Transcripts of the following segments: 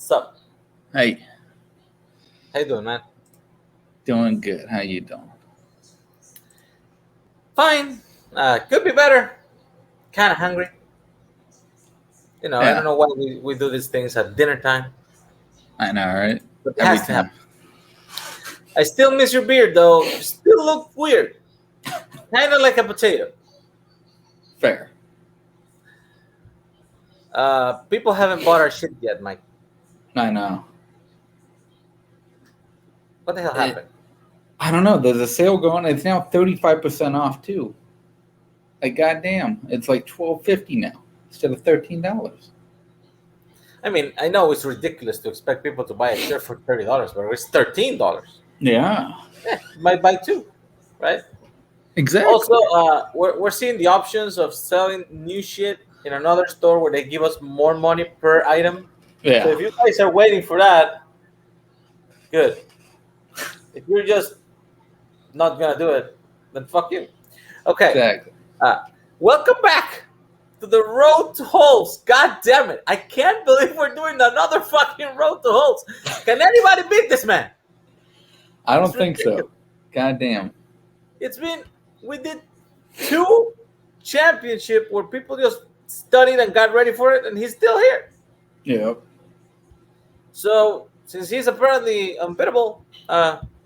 Sup? Hey, How you doing, man? doing good. How you doing? Fine. Could be better. Kind of hungry. I Yeah. don't know why we do these things at dinner time, I know, right? but it Every has to time. happen. I still miss your beard, though. You still look weird. Kind of like a potato. Fair. People haven't bought our shit yet, Mike. I know. What the hell happened? I don't know. There's a sale going. It's now 35% off too. Like goddamn, it's like $12.50 now instead of $13. I mean, I know it's ridiculous to expect people to buy a shirt for $30, but it's $13. Yeah. Yeah, you might buy two, right? Exactly. Also, we're seeing the options of selling new shit in another store where they give us more money per item. Yeah. So if you guys are waiting for that, good. If you're just not gonna do it, then fuck you. Okay. Exactly. Welcome back to the Road to Hol3s. God damn it! I can't believe we're doing another fucking Road to Hol3s. Can anybody beat this man? I don't think so. Goddamn. We did 2 championship where people just studied and got ready for it, and he's still here. Yep. So since he's apparently unbeatable,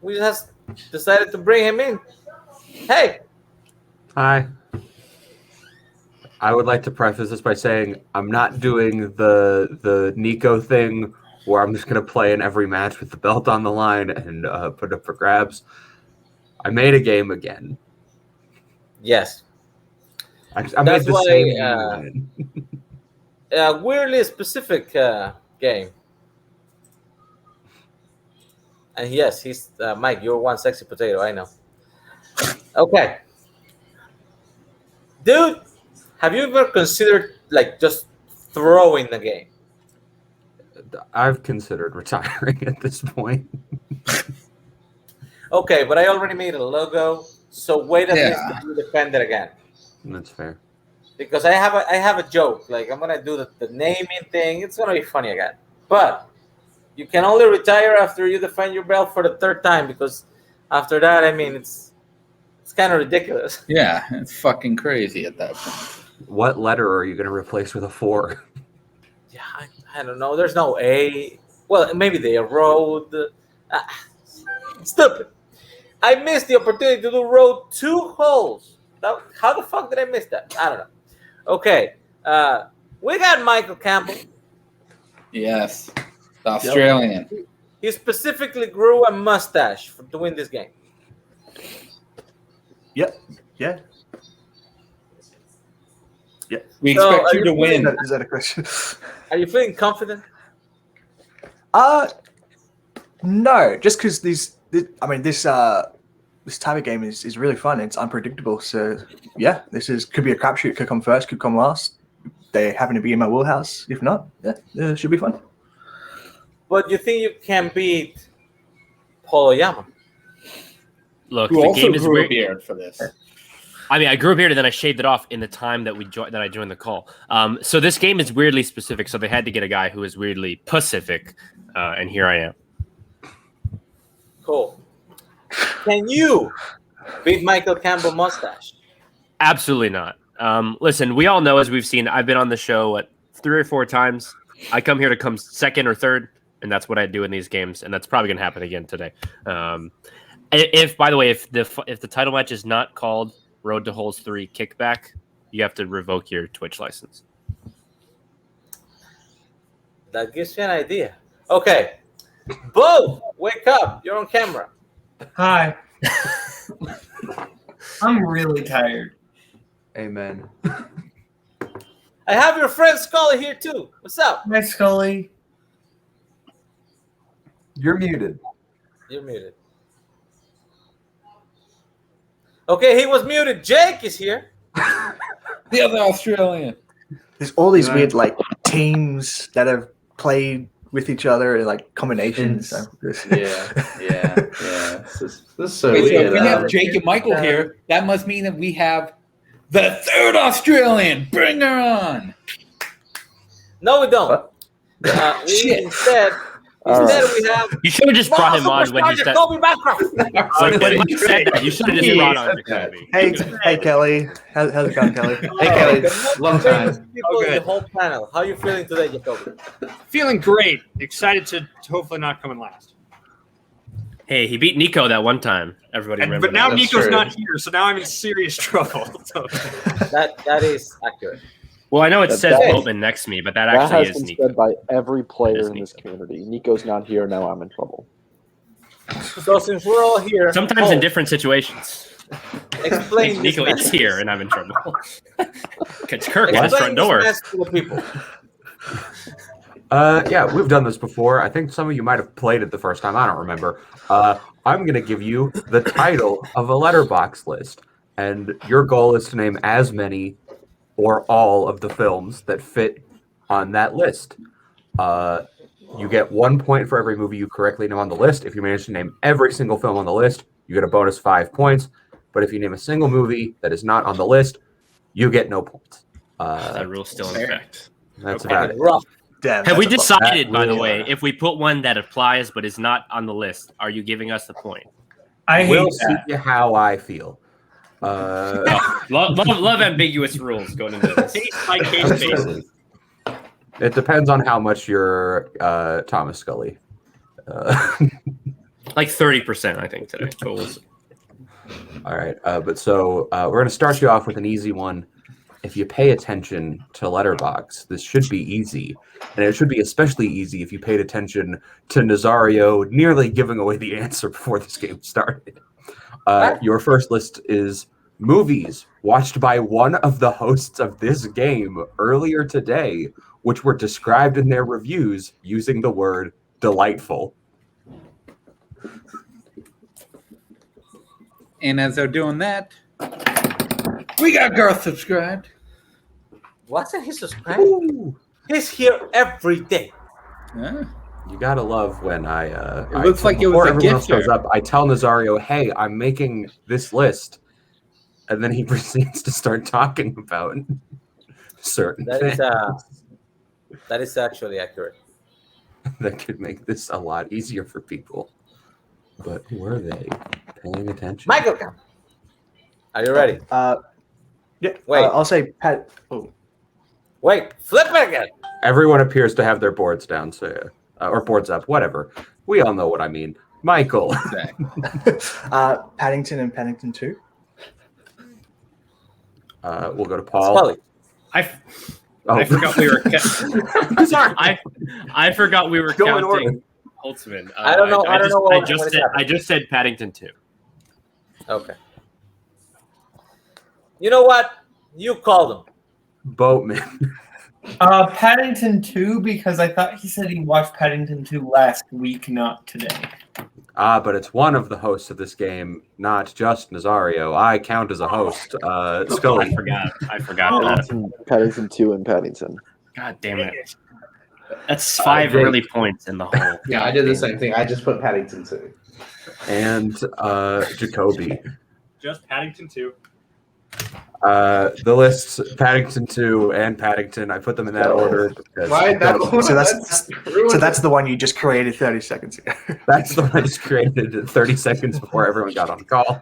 we just decided to bring him in. Hey. Hi. I would like to preface this by saying I'm not doing the Nico thing where I'm just going to play in every match with the belt on the line and put up for grabs. I made a game again. Yes. I made the same weirdly specific game. And yes, he's Mike. You're one sexy potato. I know. Okay, dude. Have you ever considered like just throwing the game? I've considered retiring at this point. Okay, but I already made a logo, so wait at least to you defend it again. That's fair. Because I have a joke. Like I'm gonna do the naming thing. It's gonna be funny again. But you can only retire after you defend your belt for the 3rd time. Because after that, I mean, it's kind of ridiculous. Yeah, it's fucking crazy at that point. What letter are you going to replace with a 4? Yeah, I don't know. There's no A. Well, maybe they road. Stupid. I missed the opportunity to do Road to Hol3s. How the fuck did I miss that? I don't know. Okay. We got Michael Campbell. Yes. The Australian. He specifically grew a mustache to win this game. Yep. Yeah. Yeah. We expect you to win. Is that a question? Are you feeling confident? No. Just because this type of game is really fun. It's unpredictable. So yeah, could be a crapshoot. Could come first. Could come last. They happen to be in my wheelhouse. If not, yeah, it should be fun. But you think you can beat Paul Oyama? Look, Who the also game is grew a weird. beard for this. I mean, I grew a beard and then I shaved it off in the time that I joined the call. So this game is weirdly specific. So they had to get a guy who is weirdly Pacific, and here I am. Cool. Can you beat Michael Campbell mustache? Absolutely not. Listen, we all know, as we've seen, I've been on the show 3 or 4 times. I come here to come 2nd or 3rd, and that's what I do in these games, and that's probably going to happen again today. If, by the way, if the title match is not called Road to Hol3s 3 Kickback, you have to revoke your Twitch license. That gives you an idea. Okay. Bo, wake up. You're on camera. Hi. I'm really tired. Amen. I have your friend Scully here too. What's up? Hi, Scully. You're muted. You're muted. Okay, he was muted. Jake is here. The other Australian. There's all these weird teams that have played with each other, like combinations. Yeah. This is so weird. So if we have Jake and Michael here, that must mean that we have the 3rd Australian. Bring her on. No, we don't. What? Instead All right. we have You should have just brought him on when he said. Jacoby Bancroft. When Mike said that, you should have just brought on Jacoby. Hey, Kelly. How's it going, Kelly? Hey, Kelly. The most Long famous time. people Oh, in the good. whole panel. How are you feeling today, Jacoby? Feeling great. Excited to hopefully not come in last. Hey, he beat Nico that one time. Everybody remember But now that. That's Nico's true. not here, so now I'm in serious trouble. So. That is accurate. Well, I know it That- says that- Boatman next to me, but that That actually has is been Nico. said by every It player is in this Nico. community. Nico's not here, now I'm in trouble. So since we're all here, Sometimes in different situations. explain Nico this is mess. here, and I'm in trouble. It's Kirk at his Explain front this door. mess to the people. Yeah, we've done this before. I think some of you might have played it the first time. I don't remember. I'm going to give you the title of a letterbox list, and your goal is to name as many or all of the films that fit on that list. You get 1 point for every movie you correctly name on the list. If you manage to name every single film on the list, you get a bonus 5 points. But if you name a single movie that is not on the list, you get no points. That rule's still in effect. That's Okay. about it. Rough. Damn. Have we that's a decided, that by the rule. way, if we put one that applies but is not on the list, are you giving us the point? I hate We'll see that. how I feel. Love ambiguous rules going into this. Case by case basis. It depends on how much you're Thomas Scully. Like 30%, I think, today. But we'll see. All right, but so we're going to start you off with an easy one. If you pay attention to Letterbox, this should be easy, and it should be especially easy if you paid attention to Nazario nearly giving away the answer before this game started. Your first list is movies watched by one of the hosts of this game earlier today, which were described in their reviews using the word delightful. And as they're doing that, we got Garth subscribed. Wasn't he subscribed? Ooh. He's here every day. Yeah. You gotta love when it looks like it was before a everyone gift else shows here. up. I tell Nazario, "Hey, I'm making this list," and then he proceeds to start talking about certain That things is actually accurate. that could make this a lot easier for people. But were they paying attention? Michael, come. Are you ready? Yeah. Wait. I'll say Pat. Oh, Wait, flip it again. Everyone appears to have their boards down, so or boards up, whatever. We all know what I mean. Michael. Paddington and Paddington 2. We'll go to Paul. Scully. I forgot we were. Sorry. I forgot we were Go in order. counting Holtzman. I don't know. I don't know I what just is said. happening. I just said Paddington 2. Okay. You know what? You called him. Boatman. Paddington 2, because I thought he said he watched Paddington 2 last week, not today. But it's one of the hosts of this game, not just Nazario. I count as a host. Scully. I forgot that. Paddington 2 and Paddington. God damn it. That's 5 Jake. early points in the whole. Yeah, I did the same thing. I just put Paddington too. And Jacoby. Just Paddington 2. The lists, Paddington 2 and Paddington, I put them in that order. Because Why? So that's the one you just created 30 seconds ago. that's the one I just created 30 seconds before everyone got on call.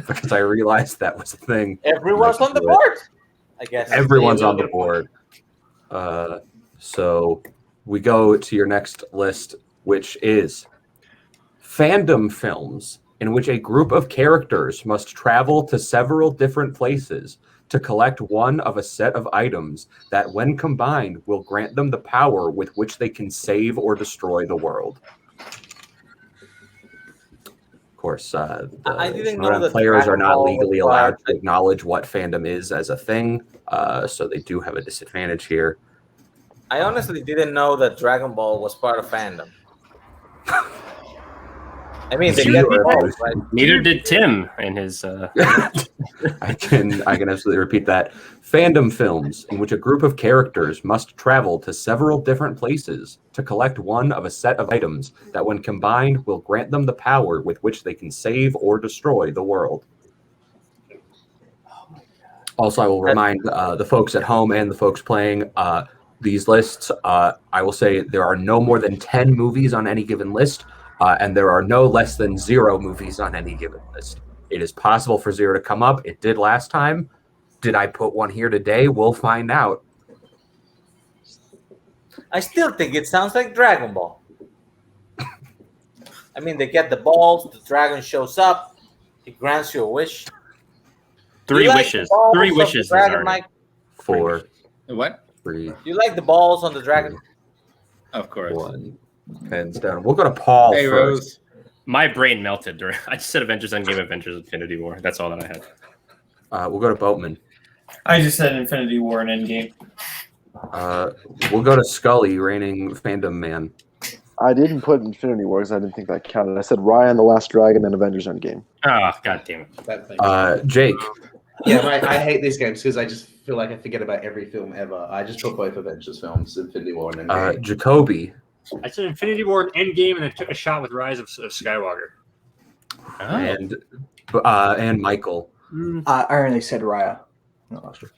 Because I realized that was a thing. Everyone's on the board. I guess. Everyone's on the board. So we go to your next list, which is fandom films in which a group of characters must travel to several different places to collect one of a set of items that, when combined, will grant them the power with which they can save or destroy the world. Of course, I didn't know Shadowrun that players are Dragon not Ball legally was allowed part- to acknowledge what fandom is as a thing, so they do have a disadvantage here. I honestly didn't know that Dragon Ball was part of fandom. I mean, they You get are involved, right? Neither did Tim in his. I can absolutely repeat that. Fandom films in which a group of characters must travel to several different places to collect one of a set of items that, when combined, will grant them the power with which they can save or destroy the world. Also, I will remind the folks at home and the folks playing, these lists. I will say there are no more than 10 movies on any given list, and there are no less than 0 movies on any given list. It is possible for 0 to come up. It did last time. Did I put one here today? We'll find out. I still think it sounds like Dragon Ball. I mean, they get the balls, the dragon shows up, he grants you a wish. Three You like wishes. the balls 3 of wishes. the dragon, Nazario. Mike? 4, What? 3, You like the balls on the dragon? Of course. 1. Hands down. We'll go to Paul Hey, first. Rose. My brain melted during. I just said Avengers Endgame, Avengers Infinity War. That's all that I had. We'll go to Boatman. I just said Infinity War and Endgame. We'll go to Scully, reigning fandom man. I didn't put Infinity Wars. I didn't think that counted. I said Raya and the Last Dragon and Avengers Endgame. Oh, god damn it. That thing. Jake. Yeah, I hate these games because I just feel like I forget about every film ever. I just put both Avengers films, Infinity War and Endgame. Jacoby. I said Infinity War and Endgame, and I took a shot with Rise of Skywalker. And Michael. I only said Raya. Not last week.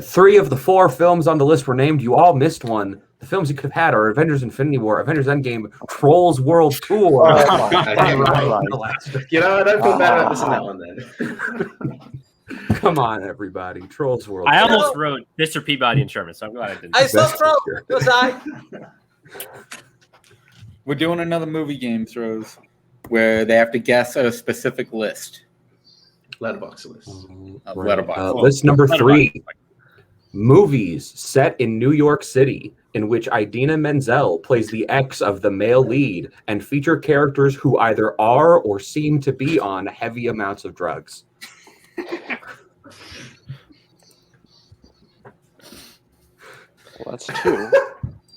3 of the 4 films on the list were named. You all missed one. The films you could have had are Avengers Infinity War, Avengers Endgame, Trolls World Tour. You know, I don't feel bad about missing that one then. Come on, everybody. Trolls World I Tour. almost wrote Mr. Peabody and Sherman, so I'm glad I didn't. I saw Best Trump. picture. Was I? We're doing another movie games, Rose, where they have to guess a specific list. Letterbox list. Of Letterboxd. List number 3. Letterboxd. Movies set in New York City in which Idina Menzel plays the ex of the male lead and feature characters who either are or seem to be on heavy amounts of drugs. Well, that's 2.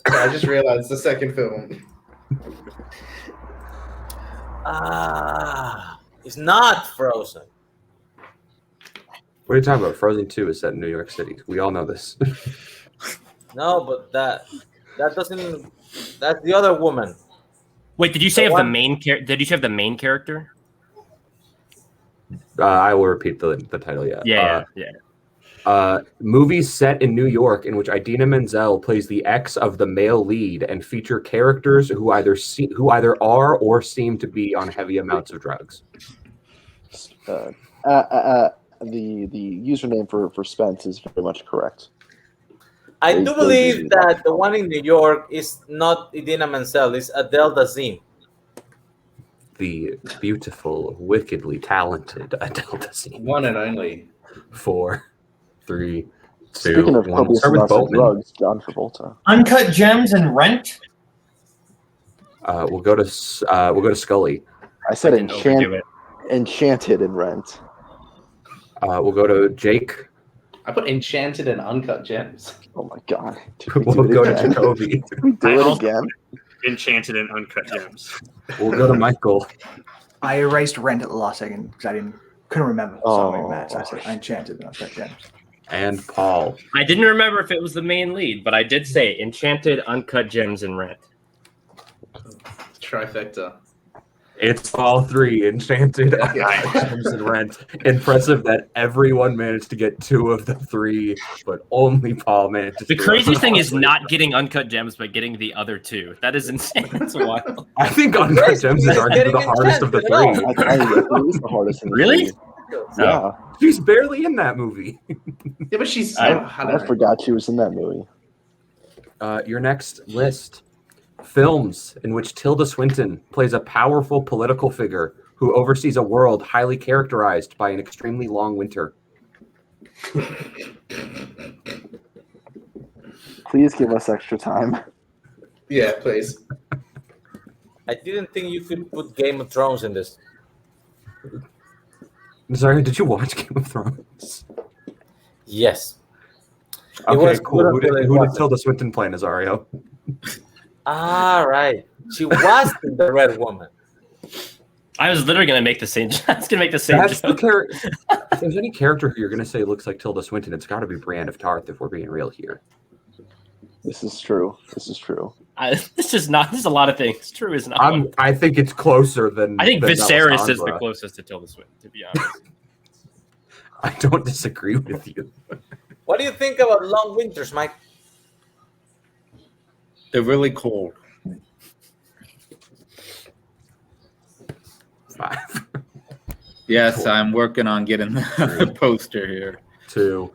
I just realized the second film. It's not Frozen. What are you talking about? Frozen 2 is set in New York City. We all know this. No, but that doesn't. That's the other woman. Wait, did you say The of the one- main character? Did you have the main character? I will repeat the title. Yeah. Movies set in New York in which Idina Menzel plays the ex of the male lead and feature characters who either are or seem to be on heavy amounts of drugs. The username for Spence is very much correct. I They- do they believe do that the one in New York is not Idina Menzel, it's Adele Dazeem. The beautiful, wickedly talented Adele Dazeem. One and only. 4, 3, 2, Speaking of 1. We'll copious start with amounts of Boatman. drugs, John Travolta. Uncut Gems and Rent. We'll go to Scully. I said I didn't overdo it. Enchanted in Rent. We'll go to Jake. I put Enchanted and Uncut Gems. Oh my god. Did we We'll do go it to again? Jacoby. Did we do I it also- again? Enchanted and Uncut Gems. We'll go to Michael. I erased Rent at the last second because I couldn't remember. So I went mad. So I Oh. said Enchanted and Uncut Gems. And Paul. I didn't remember if it was the main lead, but I did say Enchanted, Uncut Gems, and Rent. Trifecta. It's all 3. Enchanted, Gems, and Rent. Impressive that everyone managed to get 2 of the 3, but only Paul managed to The screw crazy up thing all is 3. not getting Uncut Gems, but getting the other 2. That is insane. That's wild. I think Uncut Gems is arguably Getting the hardest of the Enchanted 3. I it is the hardest in the Really? movie. Yeah. She's barely in that movie. Yeah, but she's. I don't I know. forgot she was in that movie. Your next list. Films in which Tilda Swinton plays a powerful political figure who oversees a world highly characterized by an extremely long winter. Please give us extra time. Yeah, please. I didn't think you could put Game of Thrones in this. Sorry, did you watch Game of Thrones? Yes. It Okay, was cool. good Who until it did wasn't. Tilda Swinton play, Nazario? Right. She was the Red Woman. I was literally gonna make the same. I was gonna make the same That's the joke. character. If there's any character who you're going to say looks like Tilda Swinton, it's got to be Brienne of Tarth if we're being real here. This is true. This is true. This is not. There's a lot of things. True is not. one. I think it's closer than. I think than Viserys is the Melisandre. closest to Tilda Swinton, to be honest. I don't disagree with you. What do you think about Long Winters, Mike? They're really cold. 5, Yes, I'm working on getting the poster here. 2,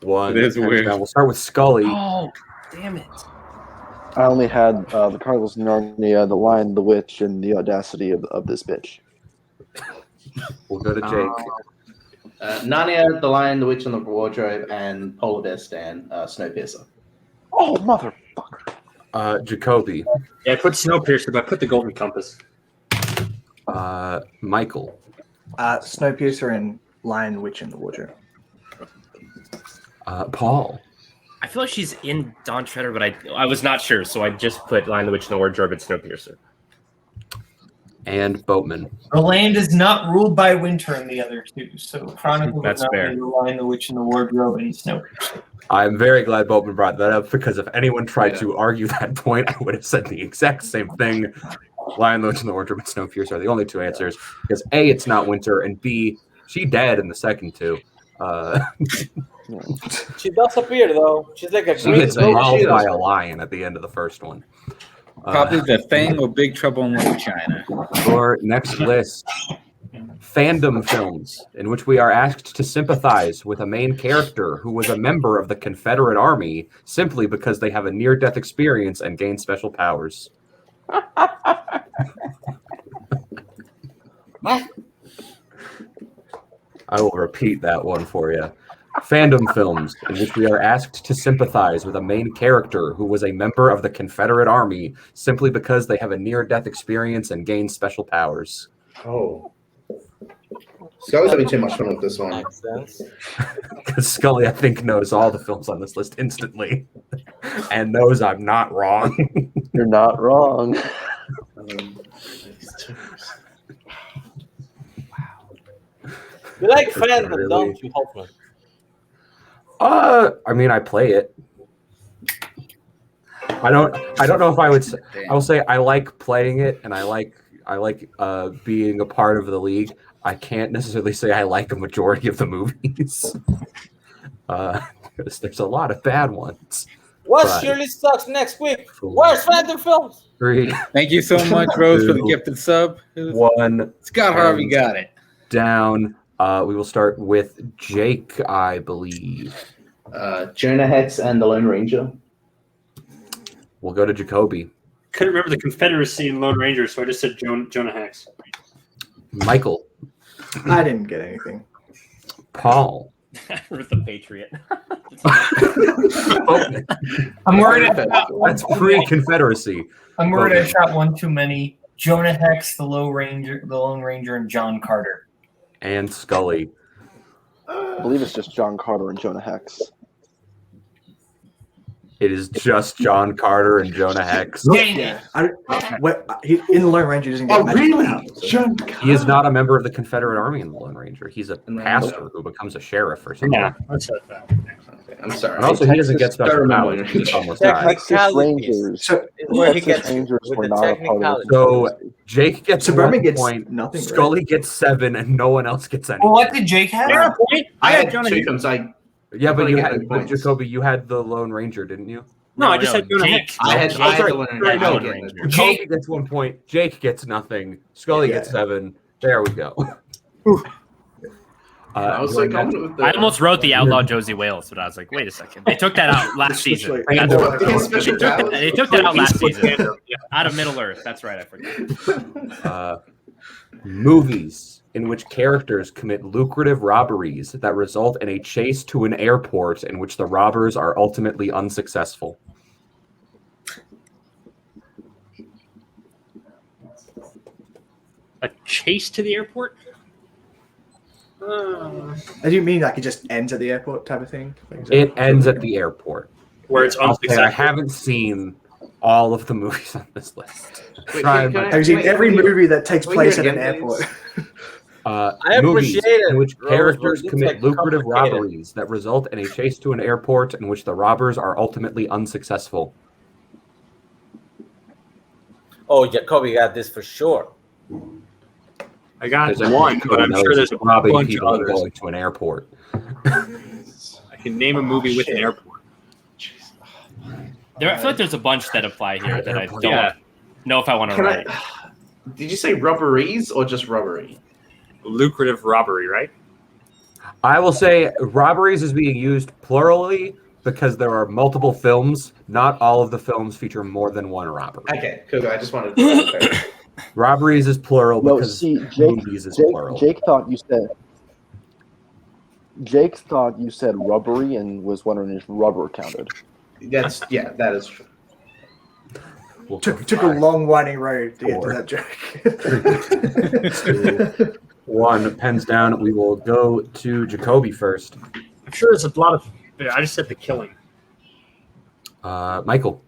1. It is weird. We'll start with Scully. Oh, damn it. I only had the Chronicles of Narnia, the Lion, the Witch, and the Audacity of this bitch. We'll go to Jake. Narnia, The Lion, the Witch, and the Wardrobe, and Polar Bear Stan, Snowpiercer. Oh, motherfucker. Jacoby. Yeah, I put Snowpiercer, but I put the Golden Compass. Michael. Snowpiercer and Lion, Witch, and the Wardrobe. Paul. I feel like she's in Dawn Treader, but I was not sure, so I just put Lion, the Witch, and the Wardrobe and Snowpiercer. And Boatman. The land is not ruled by winter in the other two, so Chronicles That's of fair. Narnia, The Lion, the Witch, and the Wardrobe, and Snowpiercer. I'm very glad Boatman brought that up because if anyone tried to argue that point, I would have said the exact same thing. Lion, the Witch, and the Wardrobe and Snowpiercer are the only two answers because A, it's not winter, and B, she dead in the second two. She does appear though. She's like a She green gets ghost. mauled by a lion at the end of the first one. Probably The Thing or Big Trouble in Little China. For next list, fandom films in which we are asked to sympathize with a main character who was a member of the Confederate Army simply because they have a near-death experience and gain special powers. I will repeat that one for you. Fandom films in which we are asked to sympathize with a main character who was a member of the Confederate Army simply because they have a near-death experience and gain special powers. Oh. Scully's having too much fun with this one. Makes sense. Because Scully, I think, knows all the films on this list instantly and knows I'm not wrong. You're not wrong. You like fandom, Really? don't you, Hoffman? I mean, I play it. I don't know if I would. I will say I like playing it, and I like being a part of the league. I can't necessarily say I like a majority of the movies, because there's a lot of bad ones. What Right. surely sucks next week? Where's fandom films? 3, Thank you so much, Rose, for the 2, gifted sub. 1 Scott Harvey got it. down. We will start with Jake, I believe. Jonah Hex and the Lone Ranger. We'll go to Jacoby. Couldn't remember the Confederacy and Lone Ranger, so I just said Jonah Hex. Michael. I didn't get anything. Paul. With the Patriot. I'm worried I shot one That's too many. pre-Confederacy. I'm worried I shot one too many. Jonah Hex, the Lone Ranger, and John Carter. And Scully. I believe it's just John Carter and Jonah Hex. It is just John Carter and Jonah Hex. Yeah. In the Lone Ranger, he doesn't get magic powers, so- He is not a member of the Confederate Army in the Lone Ranger. He's a No. pastor who becomes a sheriff or something. Yeah, that's that. I'm sorry. And also, he doesn't get Don't special remember. powers. He almost Yeah, died. Texas Technicalities. Rangers. So, Where he Texas gets Rangers with were the not a part of technicalities. the So Confederacy. Jake gets Suburban 1 gets point. nothing, right? Scully gets 7, and no one else gets any. Well, what did Jake have? Fair point. I had Jonah two Hex. films. Yeah, but Scully you got had, no but points. Jacoby, you had the Lone Ranger, didn't you? No, I just said Jonah Jake. Hex. I had sorry, the Lone sorry, Ranger. no. I get it. Jacoby gets 1 point. Jake gets nothing. Scully Yeah. gets 7. There we go. I was so confident with the. I almost wrote the Outlaw Josie Wales, but I was like, wait a second. They took that out last season. Switch That's like- right. His special powers. They took that out last season. Out of Middle Earth. That's right. I forgot. Movies in which characters commit lucrative robberies that result in a chase to an airport in which the robbers are ultimately unsuccessful. A chase to the airport? Do you mean like it just ends at the airport type of thing? It ends at the airport. Where it's I'll say I unsuccessful. haven't seen all of the movies on this list. Wait, Try can I- my- Have you seen every movie that takes Can we hear place at it an again, airport? I movies appreciate it, in which Rose, characters but it's, commit like, lucrative complicated. robberies that result in a chase to an airport in which the robbers are ultimately unsuccessful. Oh, Jacoby got this for sure. I got There's one, but I'm sure there's a robbing bunch of people and others. going to an airport. I can name a movie with an airport. I feel like there's a bunch that apply here that I don't Yeah. know if I want to Can write. Did you say robberies or just robbery? Lucrative robbery, right? I will say robberies is being used plurally because there are multiple films. Not all of the films feature more than one robbery. Okay, cool. I just wanted to. Robberies is plural No, because see, Jake, movies is plural. Jake thought you said rubbery and was wondering if rubber counted. That is true. We'll Took a long winding road to get to that joke. 2, 1, pens down. We will go to Jacoby first. I'm sure there's a lot of. I just said The Killing. Michael.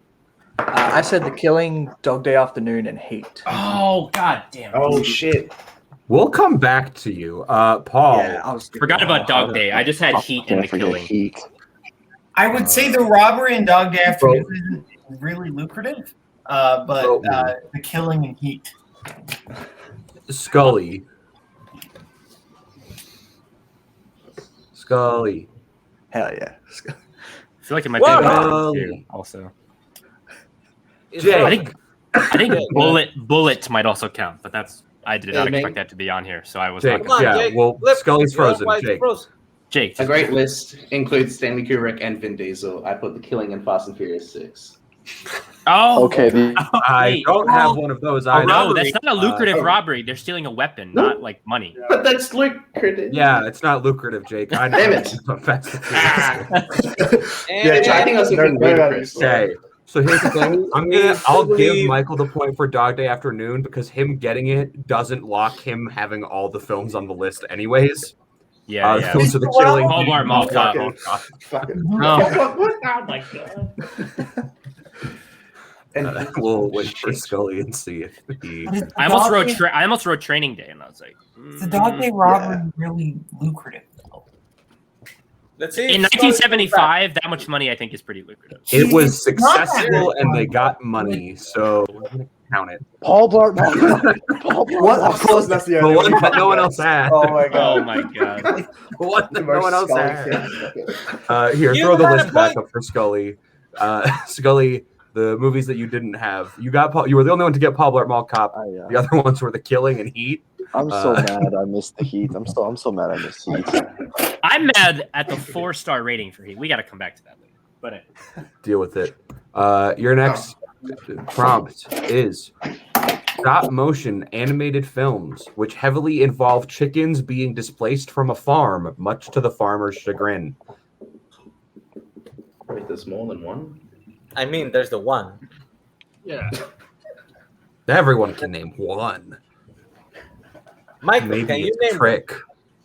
I said The Killing, Dog Day Afternoon, and Heat. Oh god damn! Oh shit! We'll come back to you. Paul. Yeah, I was Forgot about Dog Day. I just had Heat and The Killing. Heat. I would say the robbery and Dog Day Afternoon isn't really lucrative, but the Killing and Heat. Scully. Hell yeah. I feel like it might be Whoa! too, also. Jay. I think Bullet might also count, but I did not expect that to be on here, so I was Jake, not gonna. yeah, well, Scully's frozen. Jake. A great list includes Stanley Kubrick and Vin Diesel. I put The Killing in Fast and Furious 6. Oh, Okay. I don't have one of those either. no, that's not a lucrative robbery. They're stealing a weapon, not like money. But that's lucrative. Yeah, it's not lucrative, Jake. I know. Damn it. I think that's something ludicrous. Okay. So here's the thing. I'll give Michael the point for Dog Day Afternoon because him getting it doesn't lock him having all the films on the list anyways. Yeah. Those are The Killing. Hallmark Mall Cop. Oh my god. We'll wait for Scully and see if he. I almost wrote Training Day, and I was like, The Dog Day robbery really lucrative. Let's see. in 1975, that much money I think is pretty lucrative. It was successful and they got money, so we're gonna count it. Paul Blart Mall. What? Of course, that's the The only one that no one else had. Oh my god. Oh my god. The one that no one else had. Here, You throw the had a list back point. up for Scully. Scully, the movies that you didn't have, you got. You were the only one to get Paul Blart Mall Cop. The other ones were The Killing and Heat. I'm so mad I missed the Heat. I'm so mad I missed Heat. I'm mad at the 4-star rating for Heat. We got to come back to that later. But Deal with it. Your next prompt is stop motion animated films which heavily involve chickens being displaced from a farm, much to the farmer's chagrin. Wait, there's more than one? I mean, there's the one. Yeah. Everyone can name one. Michael, Maybe can you it's name a trick.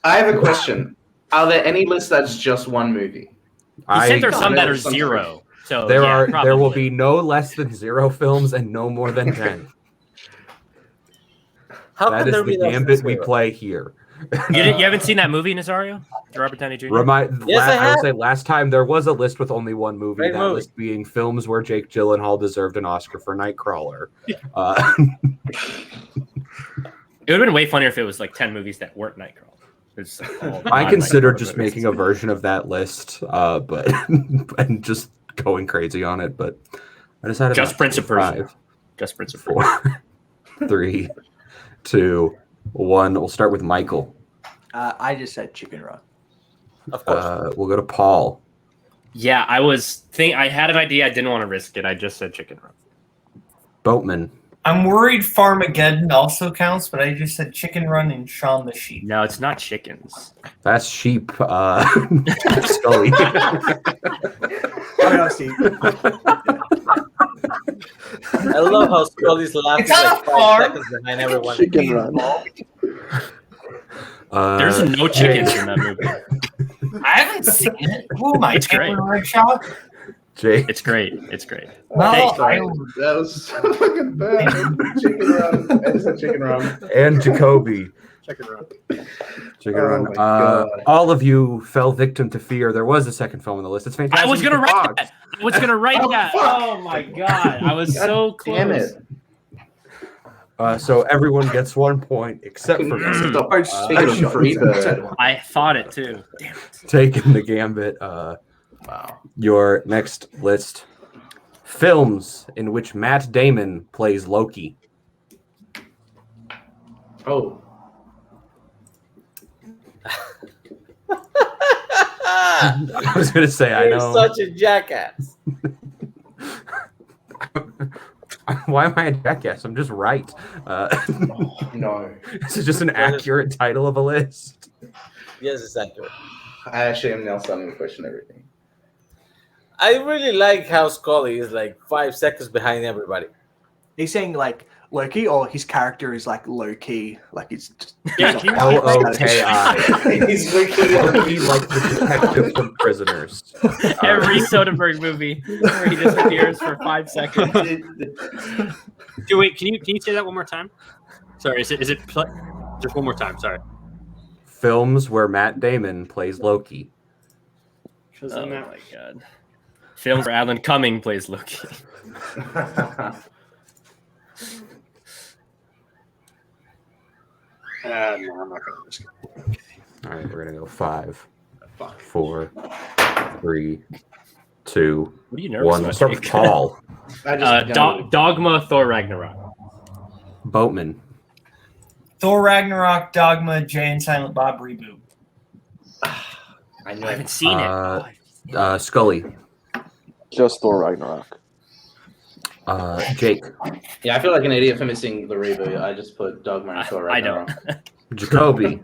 I have a question. Are there any lists that's just one movie? he said there's some that are 0. So There yeah, there will probably. be no less than 0 films and no more than 10. How That can is there be the less than gambit we 0? play here. You haven't seen that movie, Nazario? Robert Downey Jr.? Yes, I I have. will say last time there was a list with only one movie. Great that movie. list being films where Jake Gyllenhaal deserved an Oscar for Nightcrawler. It would have been way funnier if it was like 10 movies that weren't Nightcrawler. It's all I non-Nightcrawler considered just movies. making a version of that list, but and just going crazy on it. But I decided Just not Prince to. of Persia. 5, Just Prince of Persia. 4, 3, 2, 1. We'll start with Michael. I just said Chicken Run. Of course. We'll go to Paul. Yeah, I had an idea. I didn't want to risk it. I just said Chicken Run. Boatman. I'm worried Farmageddon also counts, but I just said Chicken Run and Shaun the Sheep. No, it's not chickens. That's sheep. Scully. I love how Scully's laughing It's not like a 5 farm. seconds behind everyone. Chicken Run. There's no chickens in that movie. I haven't seen it. Who am I? It's great. Taylor Rickshaw? Jake. It's great. It's great. Well, That was so fucking bad. Chicken Run. I said Chicken Run. And Jacoby. Chicken Run. Chicken Oh Run. my God. All of you fell victim to fear. There was a second film on the list. It's fantastic. I was gonna write that. I was gonna write that. fuck. Oh my god! I was so close. Damn it. So everyone gets 1 point except for me. Stop speaking of Freebird. I thought it too. Damn it. Taking the gambit. Wow. Your next list Films in which Matt Damon plays Loki. Oh, I was gonna say I You're know. such a jackass. Why am I a jackass? I'm just right. no. This is just an accurate title of a list. Yes, it's accurate. I actually am now starting to question everything. I really like how Scully is like 5 seconds behind everybody. He's saying like Loki, or his character is like low key, like it's just Yeah, can you Loki. He's looking Loki like the detective from Prisoners. Every Soderbergh movie where he disappears for 5 seconds. Wait, can you say that one more time? Sorry, is it just one more time? Sorry. Films where Matt Damon plays Loki. Oh my god. Films where Alan Cumming plays Loki. No, I'm not gonna risk it. All right, we're gonna go 5, 4, 3, 2, What are you nervous 1. about? Start with Jake? Paul. Dogma, Thor Ragnarok. Boatman. Thor Ragnarok, Dogma, Jay and Silent Bob reboot. I know. I haven't seen it. Scully. Just Thor Ragnarok. Jake. Yeah, I feel like an idiot for missing the reboot. I just put Dogma and Thor I don't. Ragnarok. Jacoby.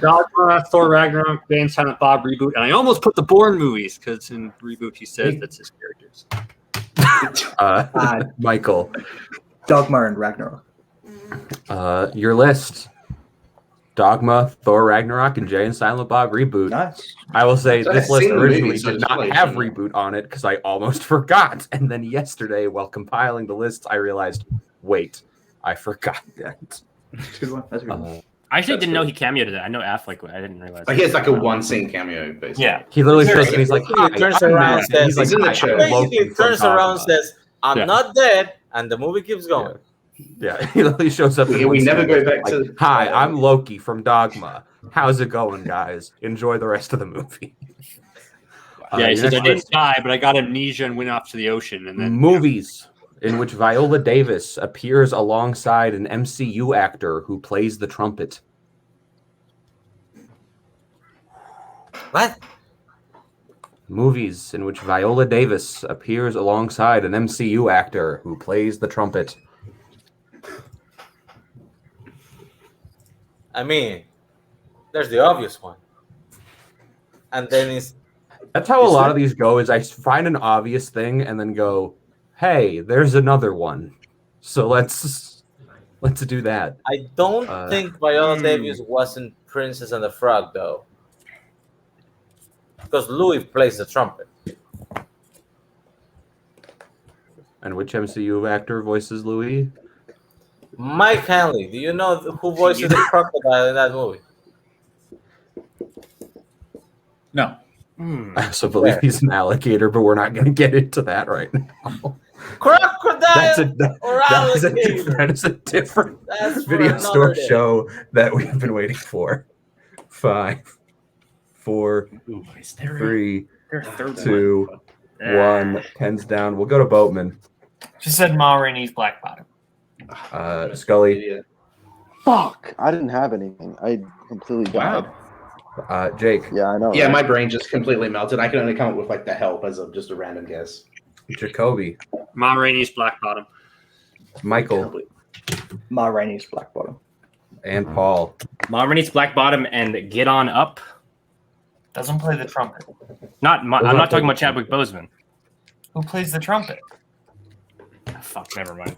Dogma, Thor Ragnarok, Jay and Silent Bob reboot, and I almost put the Bourne movies because in reboot he says that's his characters. Michael. Dogma and Ragnarok. Your list. Dogma, Thor Ragnarok, and Jay and Silent Bob reboot. Nice. I will say So this I've list seen the originally movie, so did it's not probably have similar. reboot on it because I almost forgot. And then yesterday, while compiling the list, I realized, wait, I forgot that. That's a good one. That's a good one. I actually That's didn't know good. he cameoed in it. I know Affleck. I didn't realize. Like, he has like a one scene cameo, basically. Yeah. He literally shows up Seriously, and he's like, he hi, turns I'm around Matt. and He's like, says- He's in the hi, show. I'm Basically, Loki from turns around and Dogma. says, I'm Yeah. not dead, and the movie keeps going. Yeah, he literally shows up. in We one never scene go and is back to- hi, I'm Loki from Dogma. How's it going, guys? Enjoy the rest of the movie. Yeah, he your says I next didn't list. die, but I got amnesia and went off to the ocean, and then Movies in which Viola Davis appears alongside an MCU actor who plays the trumpet. What? Movies in which Viola Davis appears alongside an MCU actor who plays the trumpet. I mean, there's the obvious one. And then it's That's how a Is lot there- of these go. Is I find an obvious thing and then go, "Hey, there's another one." So let's do that. I don't think Viola hmm. Davis wasn't Princess and the Frog though. Because Louis plays the trumpet. And which MCU actor voices Louis? Mike Hanley, do you know who voices the crocodile in that movie? No. I also believe he's an alligator, but we're not going to get into that right now. Crocodile or that is alligator? a different That's for video another store day. show that we've been waiting for. 5, 4, Ooh, is there 3, a third 2, 1. Pens down. We'll go to Boatman. She said Ma Rainey's Black Bottom. Scully. Idiot. Fuck! I didn't have anything. I completely died. Jake. Yeah, I know. Yeah, right? my brain just completely melted. I can only come up with like the help as just a random guess. Jacoby. Ma Rainey's Black Bottom. Michael. Ma Rainey's Black Bottom. And Paul. Ma Rainey's Black Bottom and Get On Up. Doesn't play the trumpet. I'm not talking about Chadwick Boseman. Who plays the trumpet? Oh, fuck, never mind.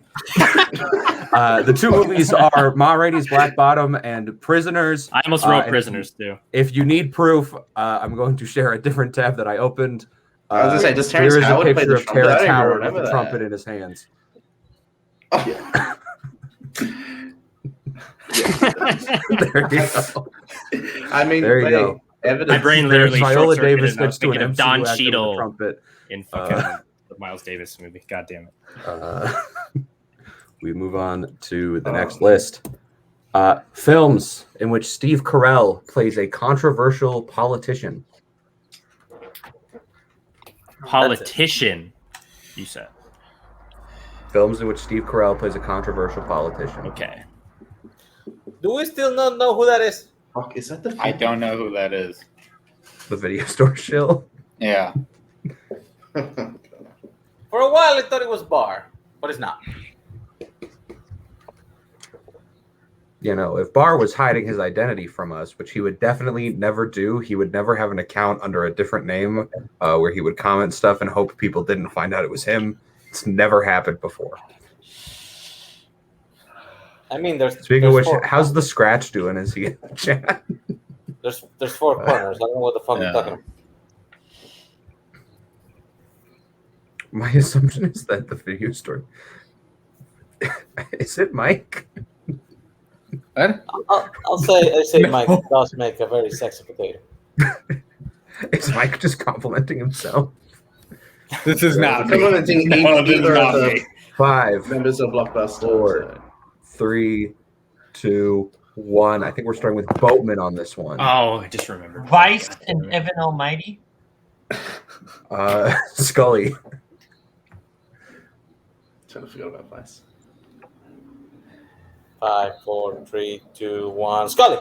The two movies are Ma Rainey's Black Bottom and Prisoners. I almost wrote and Prisoners too. If you need proof, I'm going to share a different tab that I opened. I was gonna say, does Terrence here is a Howard play picture the of trumpet? I Terrence don't even Howard with remember the that. trumpet in his hands. There you go. I mean, There you hey, go. Evidence. My brain There's literally Viola short-circuited Davis and I was next to an thinking of MCU Don actor with a Cheadle trumpet. in fucking the Miles Davis movie. God damn it. We move on to the next list. Films in which Steve Carell plays a controversial politician. Politician, you said. Films in which Steve Carell plays a controversial politician. Okay. Do we still not know who that is? Fuck, is that the? I don't know who that is. The video store shill. Yeah. For a while, I thought it was Barr, but it's not. You know, if Barr was hiding his identity from us, which he would definitely never do, he would never have an account under a different name where he would comment stuff and hope people didn't find out it was him. It's never happened before. I mean, there's. Speaking of there's which, four- how's the Scratch doing? Is he in the chat? There's 4 corners. I don't know what the fuck you're talking about. My assumption is that the video store. Is it Mike? What? I'll say Mike does make a very sexy potato. Is Mike just complimenting himself? This is not me. Complimenting No, this is either not of the me. 5, members of Blockbuster. 4, 3, 2, 1. I think we're starting with Boatman on this one. Oh, I just remembered. Vice and Evan Almighty. Scully. Totally forgot about Vice. 5, 4, 3, 2, 1. Scully.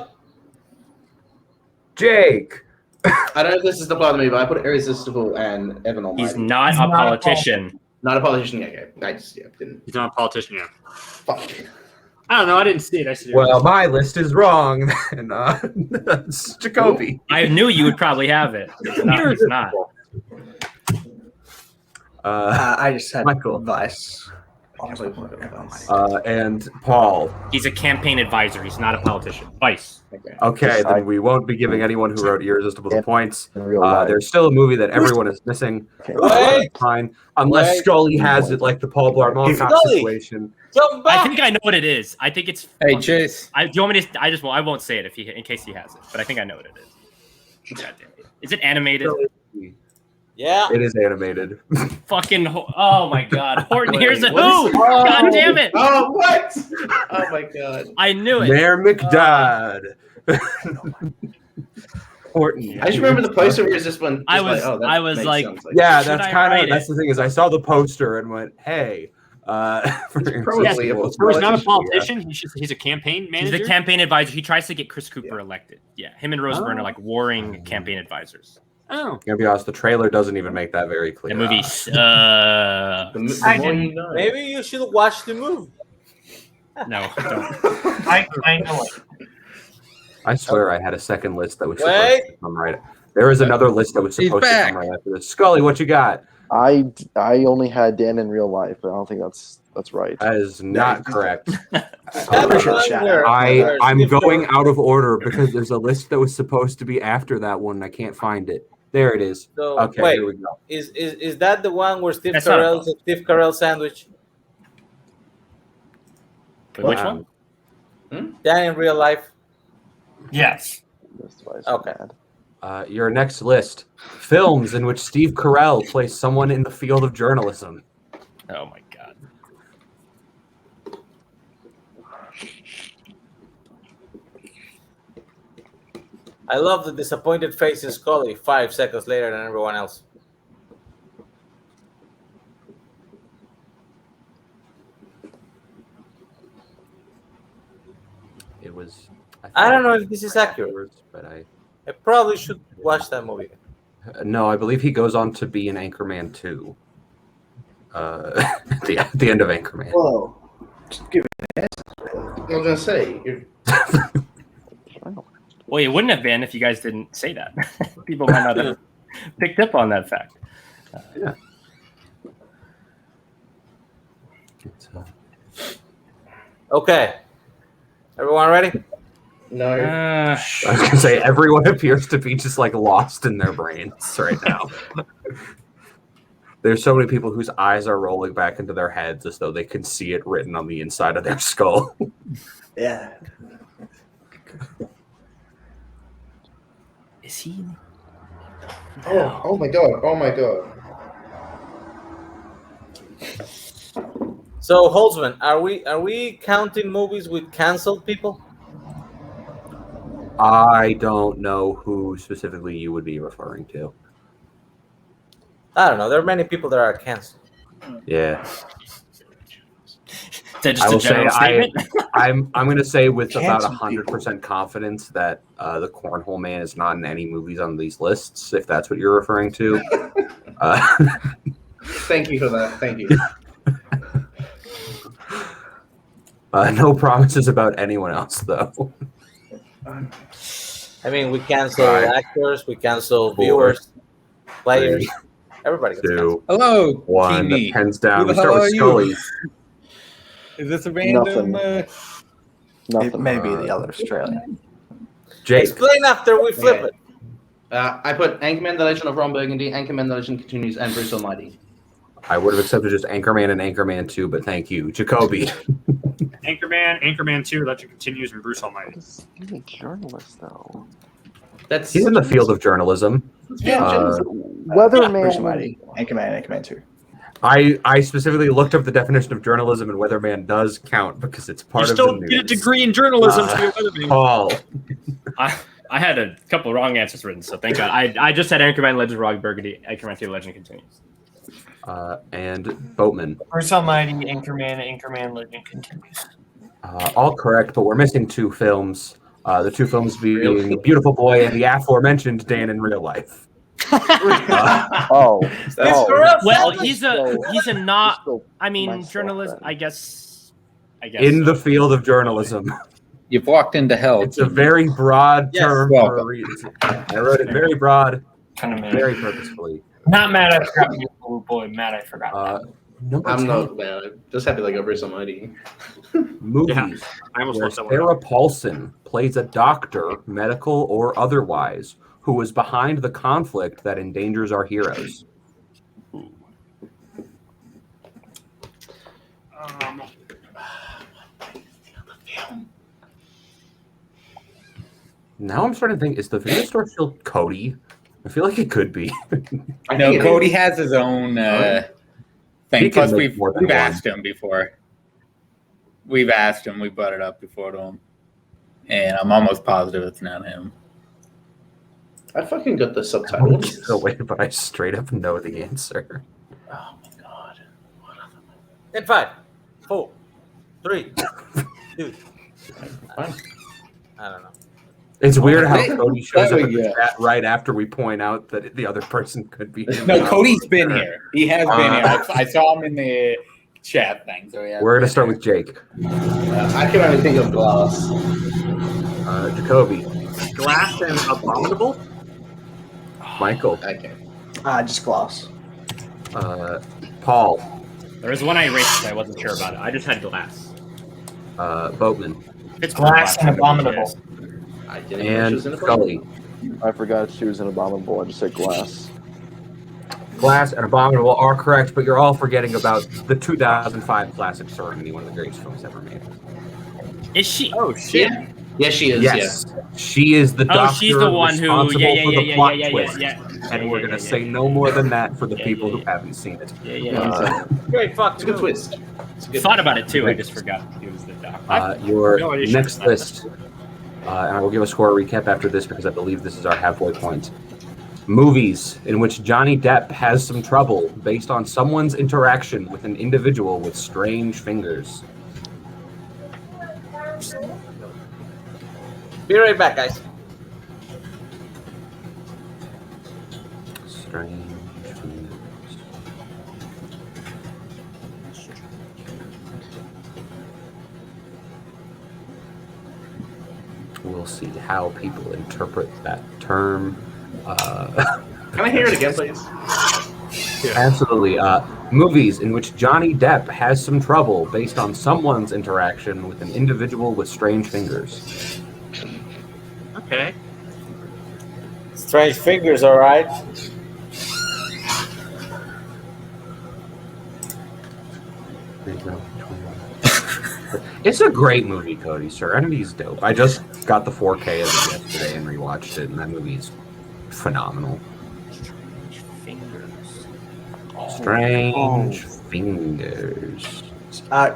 Jake. I don't know if this is the plot of me, but I put Irresistible and Evan Almighty. He's not a politician. Not a politician. Yeah, okay. I just didn't. He's not a politician yet. Fuck. I don't know. I didn't see it. I see it. Well, my list is wrong. And it's Jacoby. I knew you would probably have it. It's not. I just had Michael. Vice. And Paul. He's a campaign advisor. He's not a politician. Vice. Okay, then we won't be giving anyone who wrote Irresistible the points. In real life. There's still a movie that everyone is missing. Wait. Fine. Unless Wait. Scully has it like the Paul Blart Mall Cop Scully. situation. Jump I back. think I know what it is. I think it's. Hey, Chase. Do you want me to? I won't say it in case he has it. But I think I know what it is. God damn it. Is it animated? Yeah. It is animated. Fucking. Oh my God. Horton, here's a who. what is- God damn it. Oh, what? Oh my god. I knew it. Mayor McDodd. Horton. I just remember the poster where it's just one. I was like, Yeah, Should that's I kind write of that's it? the thing is I saw the poster and went, hey. For probably Irresistible. a So he's not a Yeah. politician. He's a campaign He's manager. the campaign advisor. He tries to get Chris Cooper elected. Yeah, him and Roseburn are like warring campaign advisors. Oh, Gonna be honest, the trailer doesn't even make that very clear. The movie The I more didn't- you know. Maybe you should watch the movie. No, don't. I know it. I swear I had a second list that was Wait. supposed to come right. There was another list that was He's supposed to back. come right after this. Scully, what you got? I only had Dan in real life, but I don't think that's right. That is not correct. appreciate the shout out. I'm going out of order because there's a list that was supposed to be after that one and I can't find it. There it is. So, Okay, wait, here we go. is that the one where Steve That's not a Carell's a Steve Carell sandwich? Wait, which Wow. one? Dan in real life? Yes. That's why it's so Okay. bad. Your next list: films in which Steve Carell plays someone in the field of journalism. Oh my God. I love the disappointed face in Scully 5 seconds later than everyone else. It was. I don't know if this is accurate. but I probably should watch that movie. no, I believe he goes on to be in Anchorman 2. At the end of Anchorman. Whoa. Just give it an answer. I was gonna say. Well, it wouldn't have been if you guys didn't say that. People might not have picked up on that fact. Yeah. Okay. Everyone ready? No. I was gonna say everyone appears to be just like lost in their brains right now. There's so many people whose eyes are rolling back into their heads as though they can see it written on the inside of their skull. Yeah. Is he? Oh my god. Oh my god. So Holzman, are we counting movies with canceled people? I don't know who specifically you would be referring to. I don't know. There are many people that are canceled. Yeah. Just I a will say general statement. I'm going to say with Can't about some 100% confidence that the Cornhole Man is not in any movies on these lists, if that's what you're referring to. Thank you for that. Thank you. No promises about anyone else, though. I mean, we cancel Five, actors, we cancel 4, viewers, players, 3, everybody gets canceled. 2, Hello, 1. TV. Pens down. Who the We start hell with are Scully. you? Is this a random? Nothing. It may be the other Australian. Jake. Explain after we flip Okay. it. I put Anchorman: The Legend of Ron Burgundy, Anchorman: The Legend Continues, and Bruce Almighty. I would have accepted just Anchorman and Anchorman 2, but thank you. Jacoby. Anchorman, Anchorman 2, Legend Continues, and Bruce Almighty. What is being a journalist, though? That's He's in the field of journalism. Weatherman. Bruce Almighty, Anchorman, Anchorman 2. I specifically looked up the definition of journalism, and Weatherman does count because it's part You of still the news. get a degree in journalism to be a weatherman. Paul. I had a couple wrong answers written, so thank God. I just had Anchorman, Legend of Ron Burgundy, Anchorman 2, Legend Continues. And Boatman. Bruce Almighty, Anchorman, Legend Continues. All correct, but we're missing 2 films. The 2 films being Beautiful Boy and the aforementioned Dan in Real Life. Oh. Well, he's a not. I mean, journalist. I guess. In the field of journalism. You've walked into hell. It's a very broad term for a Welcome. reason. I wrote it very broad, Kind of very purposefully. Not mad I forgot Beautiful Boy. Mad I forgot. Number I'm 10, not mad. I'm just happy like Bruce Almighty. movies. Yeah, I almost Where lost that one. Sarah Paulson plays a doctor, medical or otherwise, who was behind the conflict that endangers our heroes. Now I'm starting to think, is the video store still Cody? I feel like it could be. No, Cody has his own thing. He can Plus, make we've more than one. asked him before. We've asked him. We brought it up before to him, and I'm almost positive it's not him. I fucking got the I subtitle. won't give it away, but I straight up know the answer. Oh my god. In 5, 4, 3, 2. Fine. I don't know. It's weird how Hey, Cody shows there up we in the go. chat right after we point out that the other person could be him. No, Cody's been here. He has been here. Uh, I saw him in the chat thing. So yeah. We're going to start with Jake. I can only think of Glass. Jacoby. Glass and Abominable? Michael. Okay. Just Glass. Paul. There was one I erased, but I wasn't sure about it. I just had Glass. Boatman. It's Glass and Abominable. I didn't know she was in And a Scully. I forgot she was an abominable. I just said glass. Glass and Abominable are correct, but you're all forgetting about the 2005 classic Serenity, one of the greatest films ever made. Is she? Oh, shit. Yeah. Yes, she is. Yes. She is the doctor she's the one who. responsible Yeah, for the plot yeah. twist. And we're going to say no more than that for the people who haven't seen it. Yeah. Great fucking It's a good movie. twist. It's a good Thought about it too. I just forgot he was the doctor. Your No idea she next was list, and I will give a score recap after this because I believe this is our halfway point. Movies in which Johnny Depp has some trouble based on someone's interaction with an individual with strange fingers. Be right back, guys. Strange fingers. We'll see how people interpret that term. Can I hear it again, please? Absolutely. Movies in which Johnny Depp has some trouble based on someone's interaction with an individual with strange fingers. Okay. Strange Fingers, all right. It's a great movie, Cody. Serenity's dope. I just got the 4K of it yesterday and rewatched it, and that movie's phenomenal. Strange Fingers.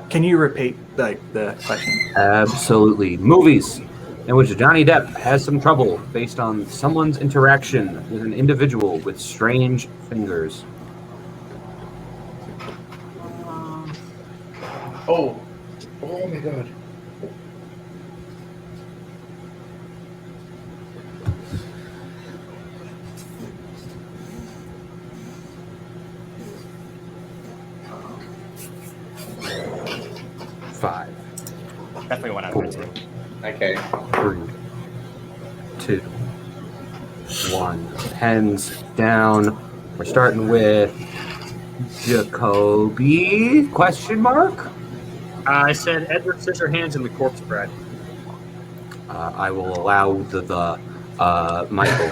Can you repeat the question? Absolutely. Movies in which Johnny Depp has some trouble based on someone's interaction with an individual with strange fingers. Oh my god. Five, Definitely one out of two. Okay. 3, 2, 1. Pens down. We're starting with Jacoby? Question mark? I said Edward Scissorhands and the Corpse Bride. I will allow the Michael.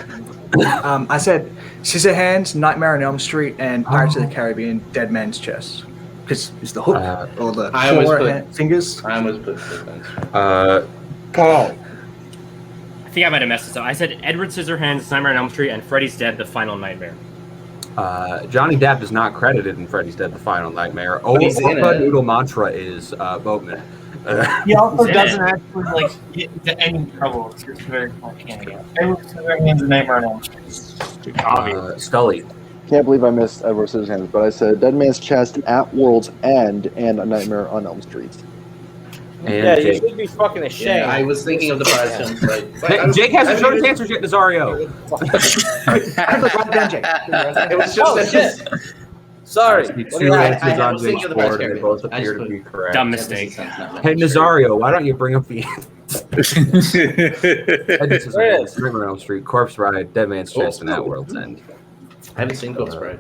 I said Scissorhands, Nightmare on Elm Street, and Pirates of the Caribbean, Dead Man's Chest. Because it's the hook or the I almost claw put- fingers. I almost put Paul. I think I might have messed this up. I said Edward Scissorhands, Nightmare on Elm Street, and Freddy's Dead: The Final Nightmare. Johnny Depp is not credited in Freddy's Dead: The Final Nightmare. he's in Orca it. Noodle Mantra is Boatman. He also Is it? doesn't actually like get into any trouble. It's just very uncanny. Edward Scissorhands and Nightmare on Elm Street. Scully. Can't believe I missed Edward Scissorhands, but I said Dead Man's Chest, At World's End, and A Nightmare on Elm Street. And Yeah, you Jake. should be fucking ashamed. I was thinking of the prize films. Hey, Jake hasn't shown his answers yet, Nazario. It was just Oh, it's shit. just- Sorry. See What do two you got? answers I on was thinking Jake's of the prize board, and they both character. I appear just to be correct. Dumb that makes mistake. sense now. Hey, Nazario, why don't you bring up the answers? There it is. Nightmare on Elm Street, Corpse Bride, Dead Man's Chest, and Oh. At World's End. I haven't seen Corpse Bride.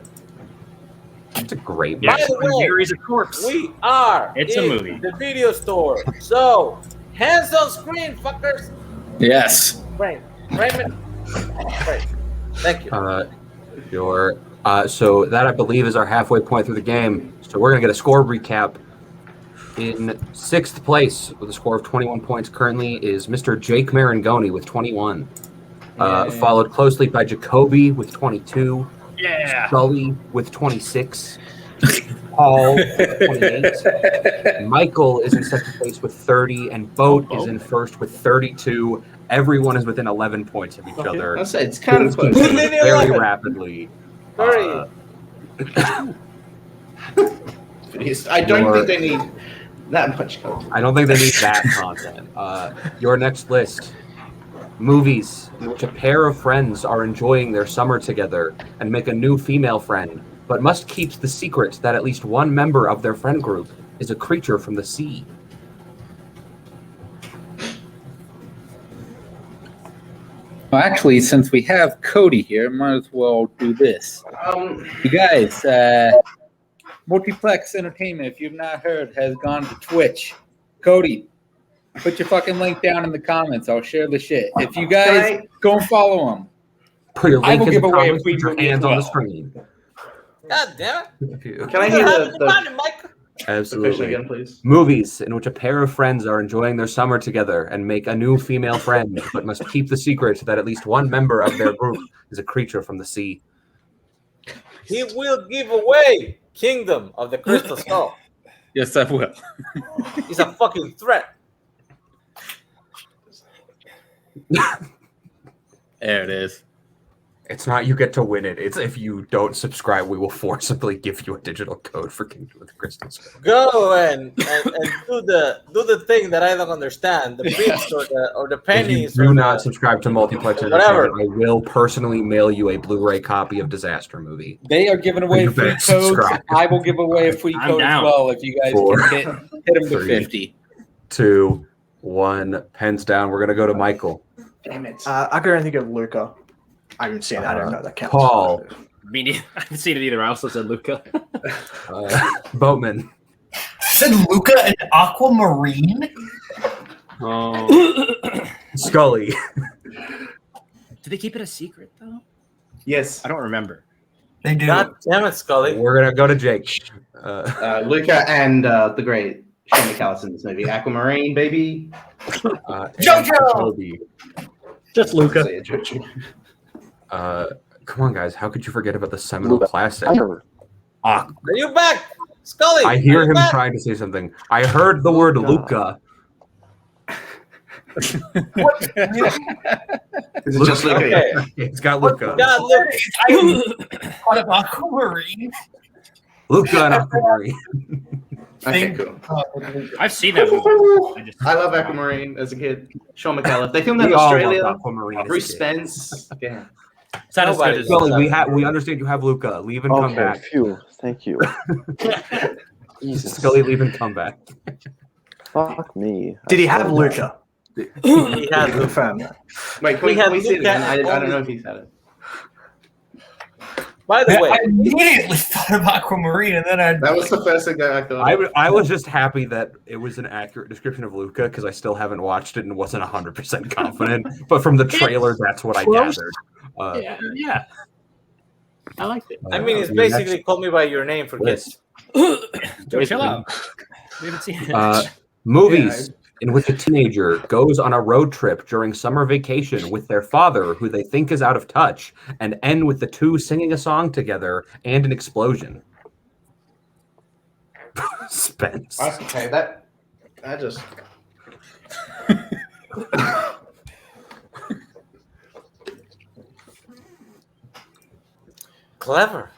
It's a great Yeah, By the way, Here is a corpse. We are It's a in movie. the video store. So, hands on screen, fuckers. Yes. Right. Raymond. Right. Thank you. So that, I believe, is our halfway point through the game. So we're going to get a score recap. In 6th place with a score of 21 points currently is Mr. Jake Marangoni with 21. Followed closely by Jacoby with 22. Yeah. Scully with 26. Paul with 28. Michael is in 2nd place with 30. And Boat is in 1st with 32. Everyone is within 11 points of each other. I'll say it's kind of close. Very rapidly. 30. I don't think they need that much code. I don't think they need that content. Your next list. Movies in which a pair of friends are enjoying their summer together and make a new female friend, but must keep the secret that at least one member of their friend group is a creature from the sea. Well, actually, since we have Cody here, might as well do this. You guys, Multiplex Entertainment, if you've not heard, has gone to Twitch. Cody, put your fucking link down in the comments. I'll share the shit. If you guys go and follow them, Put your I link will in give the away a comments, free put your movie hands as on the well. screen. God damn it. Can I hear the Mike? Absolutely. official again, please? Movies in which a pair of friends are enjoying their summer together and make a new female friend, but must keep the secret that at least one member of their group is a creature from the sea. He will give away Kingdom of the Crystal Skull. yes, I will. He's a fucking threat. There it is. It's not you get to win it. It's if you don't subscribe, we will forcibly give you a digital code for Kingdom of the Crystal Skull. Go and do the thing that I don't understand. The bits or the If you pennies. do or not the, subscribe to Multiplex Whatever. Entertainment, I will personally mail you a Blu-ray copy of Disaster Movie. They are giving away You free better codes. subscribe. I will give away a free I'm code down. as well if you guys 4, can hit them to 3. 50. 2, 1. Pens down. We're gonna go to Michael. Damn it. I couldn't think of Luca. I haven't seen it. I don't know that counts. Paul. I haven't seen it either. I also said Luca. Boatman. Said Luca and Aquamarine? Oh. Scully. Did they keep it a secret though? Yes. I don't remember. They do. God damn it, Scully. We're gonna go to Jake. Luca and the great Shane McAllis in this movie. Aquamarine, baby. And JoJo! Jacoby. Just Luca. Say it, JoJo. Come on, guys. How could you forget about the seminal Luca. classic? Fire. Ah, Are you back, Scully? I hear Are you him back? trying to say something. I heard the word Luca. What? Is it just Luca? Okay. It's got Luca. God, look. I thought of Aquamarine. Luca and Aquamarine. Okay, think. cool. I've seen that movie. I love Aquamarine as a kid. Sean McAuliffe. They filmed that We in all Australia. love Aquamarine as a Bruce kid. Spence. Yeah. It's not as good Nobody as loves We understand you have Luca. Leave and come Okay, back. phew. Thank you. Jesus. Scully, leave and come back. Fuck me. Did he I have swear to God. Luca? He Can has you confirm that? Wait, We can we have see it Luca again? I don't only- know if he's had it. By the way, I immediately thought of Aquamarine, and then That was the first thing that I thought. I was just happy that it was an accurate description of Luca because I still haven't watched it and wasn't 100% confident. But from the trailer, that's what I Close. gathered. Yeah. I liked it. I mean, it's your next basically Call Me by Your Name for kids. list. Joe, chill out. We haven't seen it. Movies in which a teenager goes on a road trip during summer vacation with their father, who they think is out of touch, and end with the two singing a song together and an explosion. Spence. Okay, that just. Clever.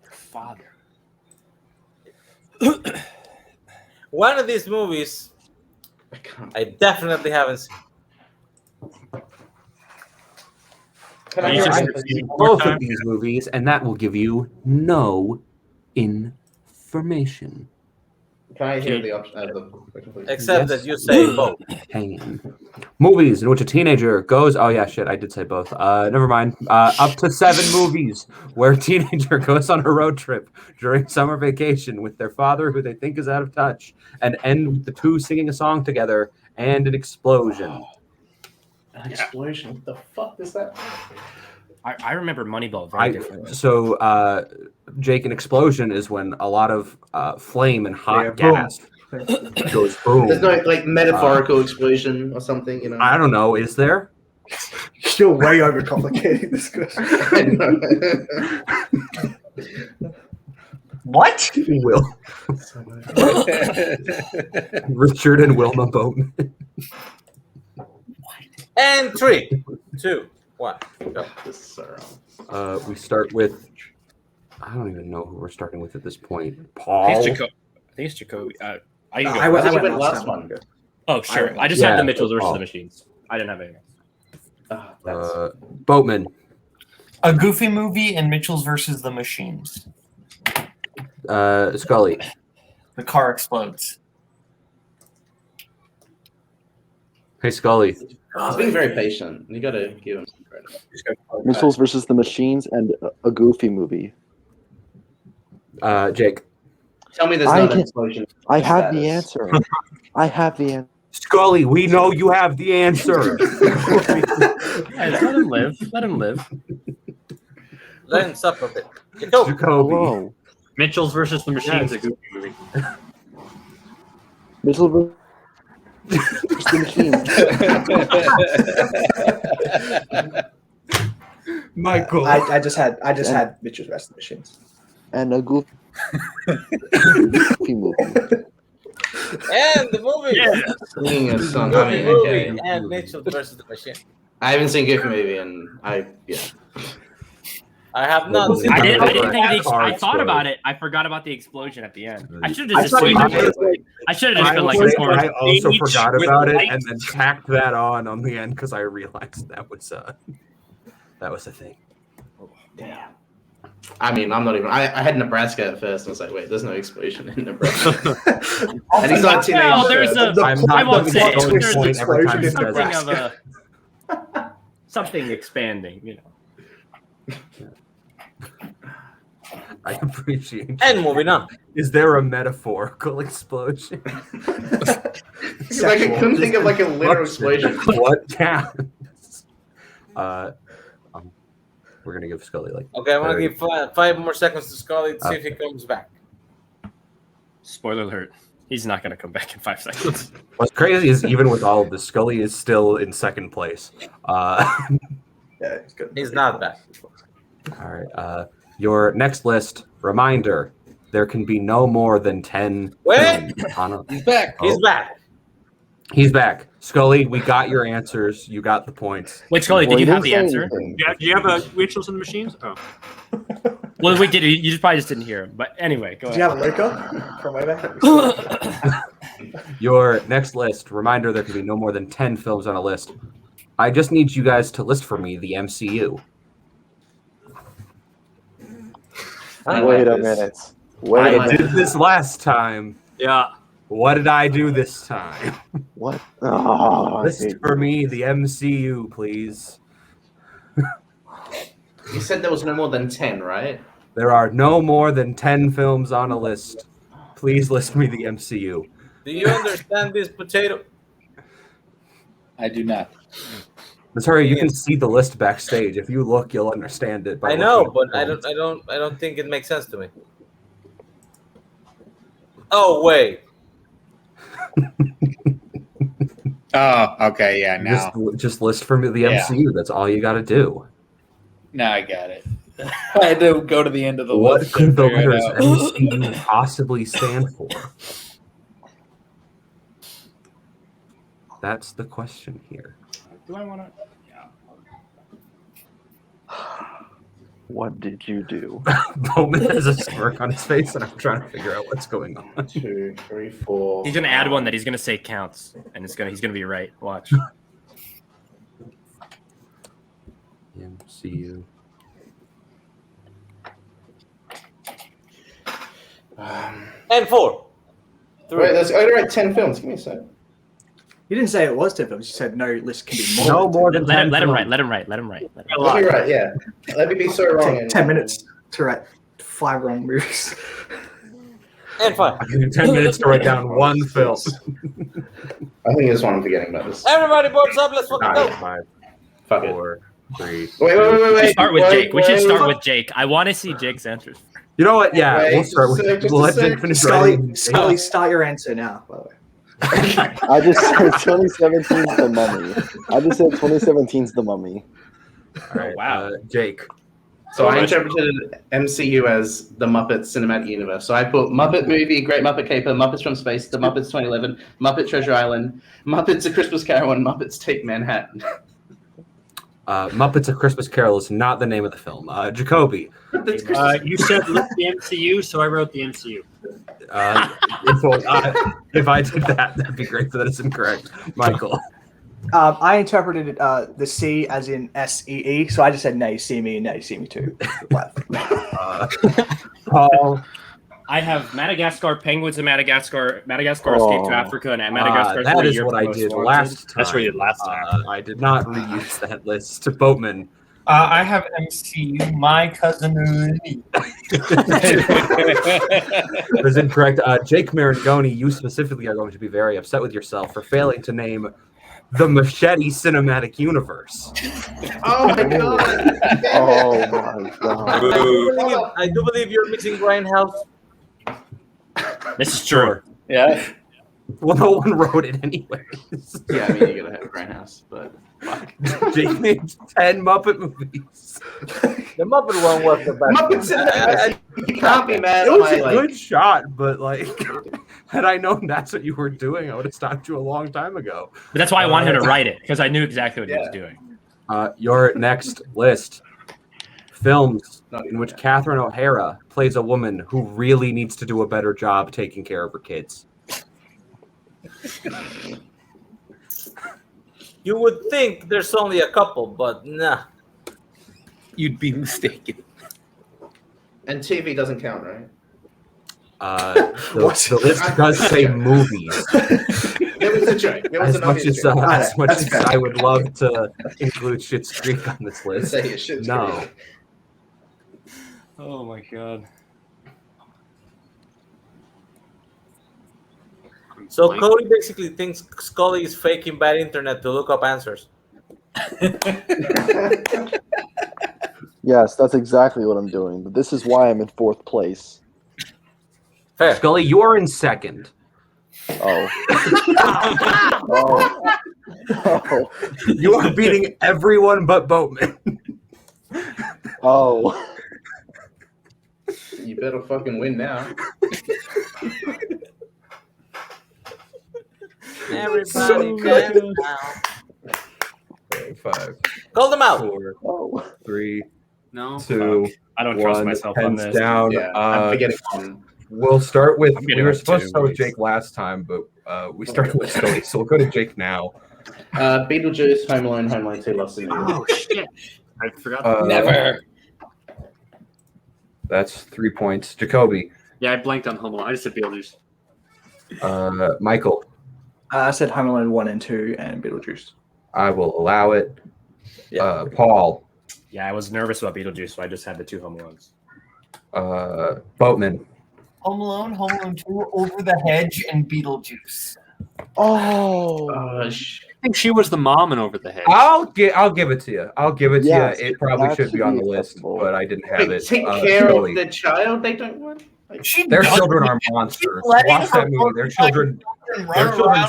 Father. One of these movies, I definitely haven't seen. Can I You hear just- it? Both of these movies, and that will give you no information. Can I hear the option? Please? Except Yes. that you say both. Hang on. Movies in which a teenager goes. Oh yeah, shit! I did say both. Never mind. Up to 7 movies where a teenager goes on a road trip during summer vacation with their father, who they think is out of touch, and end with the two singing a song together and an explosion. An explosion. What the fuck is that? I remember Moneyball very differently. So, Jake, an explosion is when a lot of flame and hot Yeah, boom. gas goes boom. There's no like metaphorical explosion or something, you know. I don't know. Is there? Still way overcomplicating this question. What? Will. Richard and Wilma Boatman. And 3, 2, 1, go. We start with. I don't even know who we're starting with at this point. I Paul. think it's Jacoby. I can go. I went last last one. Oh, sure. I just Yeah, had the Mitchells versus Paul. the Machines. I didn't have anything. Boatman. A Goofy movie and Mitchell's versus the Machines. Scully. The car explodes. Hey, Scully. He's being very patient. You gotta give him some credit. Missiles versus the Machines and a Goofy movie. Jake. Tell me there's I not an can- explosion. I have the Status. answer. I have the answer. Scully, we know you have the answer. Guys, let him live. Let him live. Let him suffer a bit. Jacoby. Jacoby. Hello. Mitchell's versus the Machines, Yes. a goofy movie. Mitchell versus the Machines Michael. I just had Mitchell's Rest Machines. and a Goofy movie. And the movie. Singing a song. Goofy I mean, movie okay. and Mitchell versus the Machine. I haven't seen Goofy movie, and I I have not seen I didn't think Car I thought explode. about it. I forgot about the explosion at the end. I should I have just thought you assumed meant- it. I should have just been like, I also stage forgot with about it lights. and then tacked that on the end because I realized that was a thing. damn. I mean, I'm not even. I had Nebraska at first, and I was like, wait, there's no explosion in Nebraska. And he's not teenage. Well, there's a. I'm I not won't gonna say go it. There's point every time he says something that. of a something expanding. You know. I appreciate you. And moving on. Is there a metaphorical explosion? Like, I couldn't think of like a literal explosion. What counts? We're gonna give Scully like. Okay, I'm gonna 30. give 5 more seconds to Scully to see if he comes back. Spoiler alert: he's not going to come back in 5 seconds. What's crazy is even with all of this, Scully is still in second place. Yeah, it's good. He's not back. All right. Your next list reminder: there can be no more than 10. Wait! films on a- He's back. He's back. He's back. Scully, we got your answers. You got the points. Wait, Scully, did Well, you he have didn't the say answer? anything. Yeah, do you have a Mitchell's and the Machines? Oh. Well, we did. You probably just didn't hear him. But anyway, go Did you ahead. have a Luca from way back? Your next list. Reminder: there can be no more than 10 films on a list. I just need you guys to list for me the MCU. Wait a minute. I did this last time. Yeah. What did I do this time? What? Oh, I List hate for you. me the MCU, please. You said there was no more than 10, right? There are no more than 10 films on a list. Please list me the MCU. Do you understand this potato? I do not. Miss Hurry, you can see the list backstage. If you look, you'll understand it. I know, but I don't think it makes sense to me. Oh wait. Oh, okay, yeah. Now, Just list for me the Yeah. MCU. That's all you got to do. now I got it. I had to go to the end of the What list. could to the figure it letters out. MCU possibly stand for? That's the question here. Do I want to? What did you do? Bowman has a smirk on his face, and I'm trying to figure out what's going on. 2, 3, 4. He's gonna add one that he's gonna say counts, and he's gonna be right. Watch. MCU. And 4. 3. Wait, that's only right. 10 films. Give me a sec. You didn't say it was 10 films. You said no list can be more. No than 10. more than Let 10 him films. write. Let him write. Let him write. Let him Let me write, yeah. Let me be so wrong. Take 10 minutes to write 5 wrong moves. And 5. I give you 10 minutes to write down one film. I think there's one I'm forgetting about this. Everybody boards up. Let's fucking go. 5, Fuck it. 4, 3. Wait. We should start with Wait, Jake. We should wait, start wait. with Jake. I want to see Jake's answers. You know what? Yeah, Wait, we'll start with. just a We'll let sec. Jake finish Scully, writing. Scully, start your answer now, by the way. I just said 2017's The Mummy. I just said 2017's The Mummy. All right, wow. Jake. So I interpreted MCU as the Muppets Cinematic Universe. So I put Muppet Movie, Great Muppet Caper, Muppets from Space, The Muppets 2011, Muppet Treasure Island, Muppets A Christmas Carol, and Muppets Take Manhattan. Muppets A Christmas Carol is not the name of the film. Jacoby. You said list the MCU, so I wrote the MCU. If I did that, that'd be great, but that is incorrect. Michael. I interpreted the C as in SEE, so I just said nay, see me, nay, see me too. Paul. I have Madagascar, Penguins in Madagascar, Madagascar Escape to Africa, and Madagascar. That is what I did last time. That's what you did last time. I did not reuse that list. Boatman. I have MCU, My Cousin Louie. That is incorrect. Jake Marangoni, you specifically are going to be very upset with yourself for failing to name the Machete Cinematic Universe. Oh my god! Oh my god. I do believe you're missing Grindhouse. This is true. Yeah. Well, no one wrote it anyways. Yeah, I mean, you gotta have Grindhouse, but fuck. Jake named 10 Muppet movies. The Muppet one was the best. Muppets in the You can't be mad It at was my, a like... good shot, but like, had I known that's what you were doing, I would have stopped you a long time ago. But that's why I wanted him to write it, because I knew exactly what he was doing. Your next list. Films in which Catherine O'Hara plays a woman who really needs to do a better job taking care of her kids. You would think there's only a couple, but nah. You'd be mistaken. And TV doesn't count, right? The list does say movies. It was a joke. It was As an much obvious as, joke. as much That's as fair. I would love to include Schitt's Creek on this list, Say it, Schitt's no. Creek. Oh my god. So Cody basically thinks Scully is faking bad internet to look up answers. Yes, that's exactly what I'm doing. But this is why I'm in 4th place. Fair. Scully, you are in second. Oh. Oh. Oh. You are beating everyone but Boatman. Oh. You better fucking win now. Everybody dance now. 5, Call them out. 4, Oh. 3, No. 2, I don't trust One, myself on pens this. down. Yeah, I'm forgetting one. We'll start with. I'm We getting were like supposed to two start with movies. Jake last time, but we started with Scully, so we'll go to Jake now. Beetlejuice, Home Alone, Home Alone 2, Lost in New York. Oh shit! I forgot. Never. That's 3 points. Jacoby, Yeah, I blanked on Home Alone. I just said Beetlejuice. Michael, I said Home Alone 1 and 2 and Beetlejuice. I will allow it. Yeah. Paul, Yeah, I was nervous about Beetlejuice, so I just had the two Home Alones. Boatman, Home Alone, Home Alone 2, Over the Hedge, and Beetlejuice. Oh, I think she was the mom in Over the Hedge. I'll give it to you. I'll give it Yes, to you. It probably that should should be on be the list, acceptable. but I didn't have Wait, it. take care Scully. of the child they don't want? Like, Their does- children are monsters. letting Watch her that movie. Their children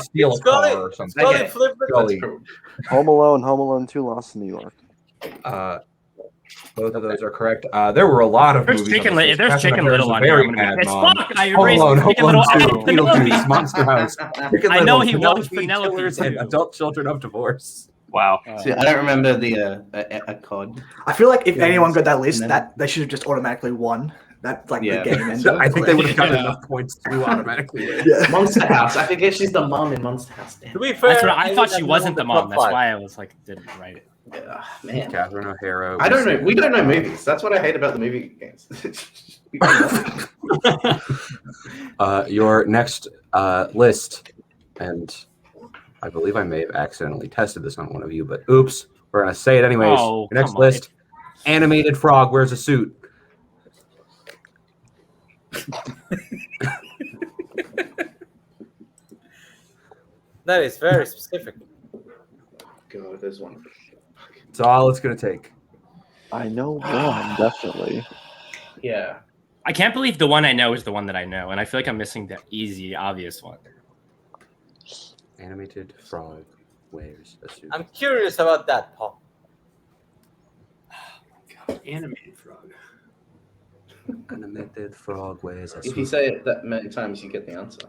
steal a Scully, car or something. Scully, Okay. flip it. Scully. That's cool. Home Alone 2, Lost in New York. Both of those are correct. There were a lot of There's movies. Chicken on this Little. list. If there's Catherine Chicken O'Hara's Little a on here, I'm very gonna be bad pissed. mom. Fuck! I Home erased Alone, Home Chicken Little Alone out 2, of the movie. Beetlejuice, Monster House. Chicken I know Little, he was Penelope Penelope Killers and too. Adult Children of Divorce. Wow. See, I don't remember the a COD. I feel like if Yeah, anyone got that list, and then- that they should have just automatically won. That's like Yeah. the game ended. I think they would have gotten Yeah. enough points to automatically win. Yeah. Monster House. I think she's the mom in Monster House. Damn. To be fair, That's what I thought she didn't wasn't know the mom. top That's five. why I was like, didn't write it. Yeah, man. Catherine O'Hara. I don't know. We don't know movies. That's what I hate about the movie games. We don't know. Your next list, and I believe I may have accidentally tested this on one of you, but oops, we're gonna say it anyways. Oh, Your next come on. list: animated frog wears a suit. That is very specific. God, there's one. That's all it's gonna take. I know one, definitely. Yeah. I can't believe the one I know is the one that I know, and I feel like I'm missing the easy, obvious one. Animated frog wears a suit. I'm curious about that, Paul. Animated frog. Animated frog wears a If you suit. say it that many times, you get the answer.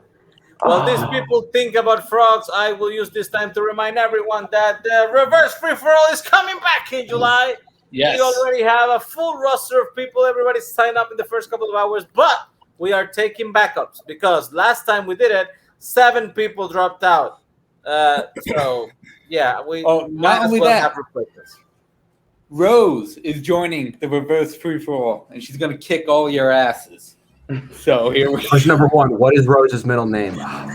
While these people think about frogs, I will use this time to remind everyone that the reverse free-for-all is coming back in July. Yes. We already have a full roster of people. Everybody signed up in the first couple of hours, but we are taking backups because last time we did it, 7 people dropped out. So, yeah, we Oh, might not as only well that. have replacements. Rose is joining the reverse free for all, and she's gonna kick all your asses. So here we Question number 1: what is Rose's middle name? 5,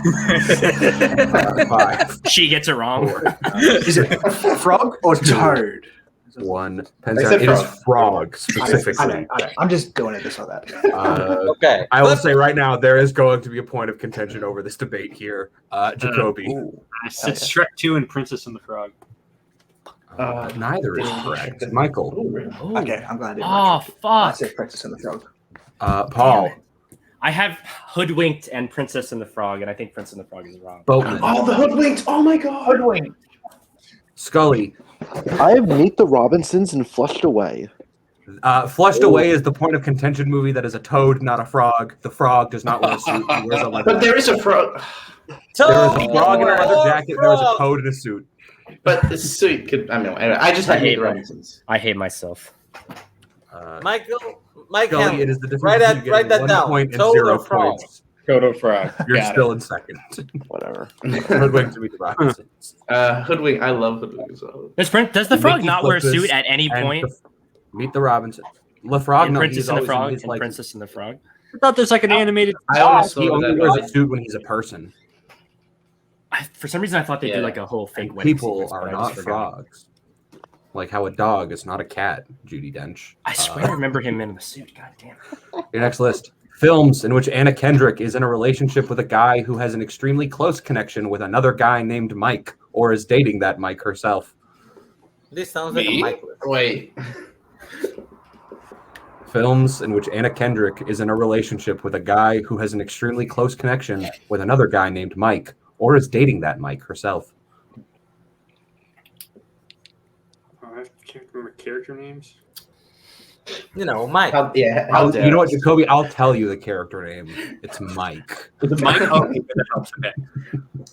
She gets it wrong. 4, Is it frog or toad? 1. I Pens said down. It is frog. frog I specifically. know. I'm just doing it this or that. Okay. I will say right now there is going to be a point of contention over this debate here. Jacoby. I said Shrek 2 and Princess and the Frog. Neither is correct. Michael. Oh, really? Ooh. Okay, I'm glad I did. Oh, I fuck. said Princess and the Frog. Paul. I have Hoodwinked and Princess and the Frog, and I think Princess and the Frog is wrong. Boatman. Oh, the hoodwinked! Oh my god! Hoodwink. Scully. I have Meet the Robinsons and Flushed Away. Flushed Away is the point of contention movie that is a toad, not a frog. The frog does not wear a suit. He wears a leather But there jacket. is a frog. There is a frog in a leather Oh, jacket. There is a frog. toad in a suit. But the suit could. I mean, anyway, I just I had hate Meet the them. Robinsons. I hate myself. Mike Scully, Henley. it is the difference Write that- between write getting that 1 down. point and Toad 0 or frog? points. Toto Frog. You're Got still in second. Whatever. Hoodwinked to Meet the Robinsons. Hoodwink. I love Hoodwink as well. Does the You frog make not me wear a flip this suit at any And point? Meet the Robinsons. The frog, In no, Princess he's and the always in Frog? his, In like, Princess and the Frog? I thought there's like an animated. I always he thought only that. wears a suit when he's a person. For some reason, I thought they Yeah. did like a whole fake wedding People sequence, are but I not just forgot. frogs. Like how a dog is not a cat, Judi Dench. I swear I remember him in the suit. God damn. Your next list. Films in which Anna Kendrick is in a relationship with a guy who has an extremely close connection with another guy named Mike, or is dating that Mike herself. This sounds like a Me? Mike list. Wait. Films in which Anna Kendrick is in a relationship with a guy who has an extremely close connection with another guy named Mike, or is dating that Mike herself. Oh, I can't remember character names. You know, Mike. How dare You know what, us. Jacoby? I'll tell you the character name. It's Mike. Is it Mike? Oh, okay, that helps. Okay.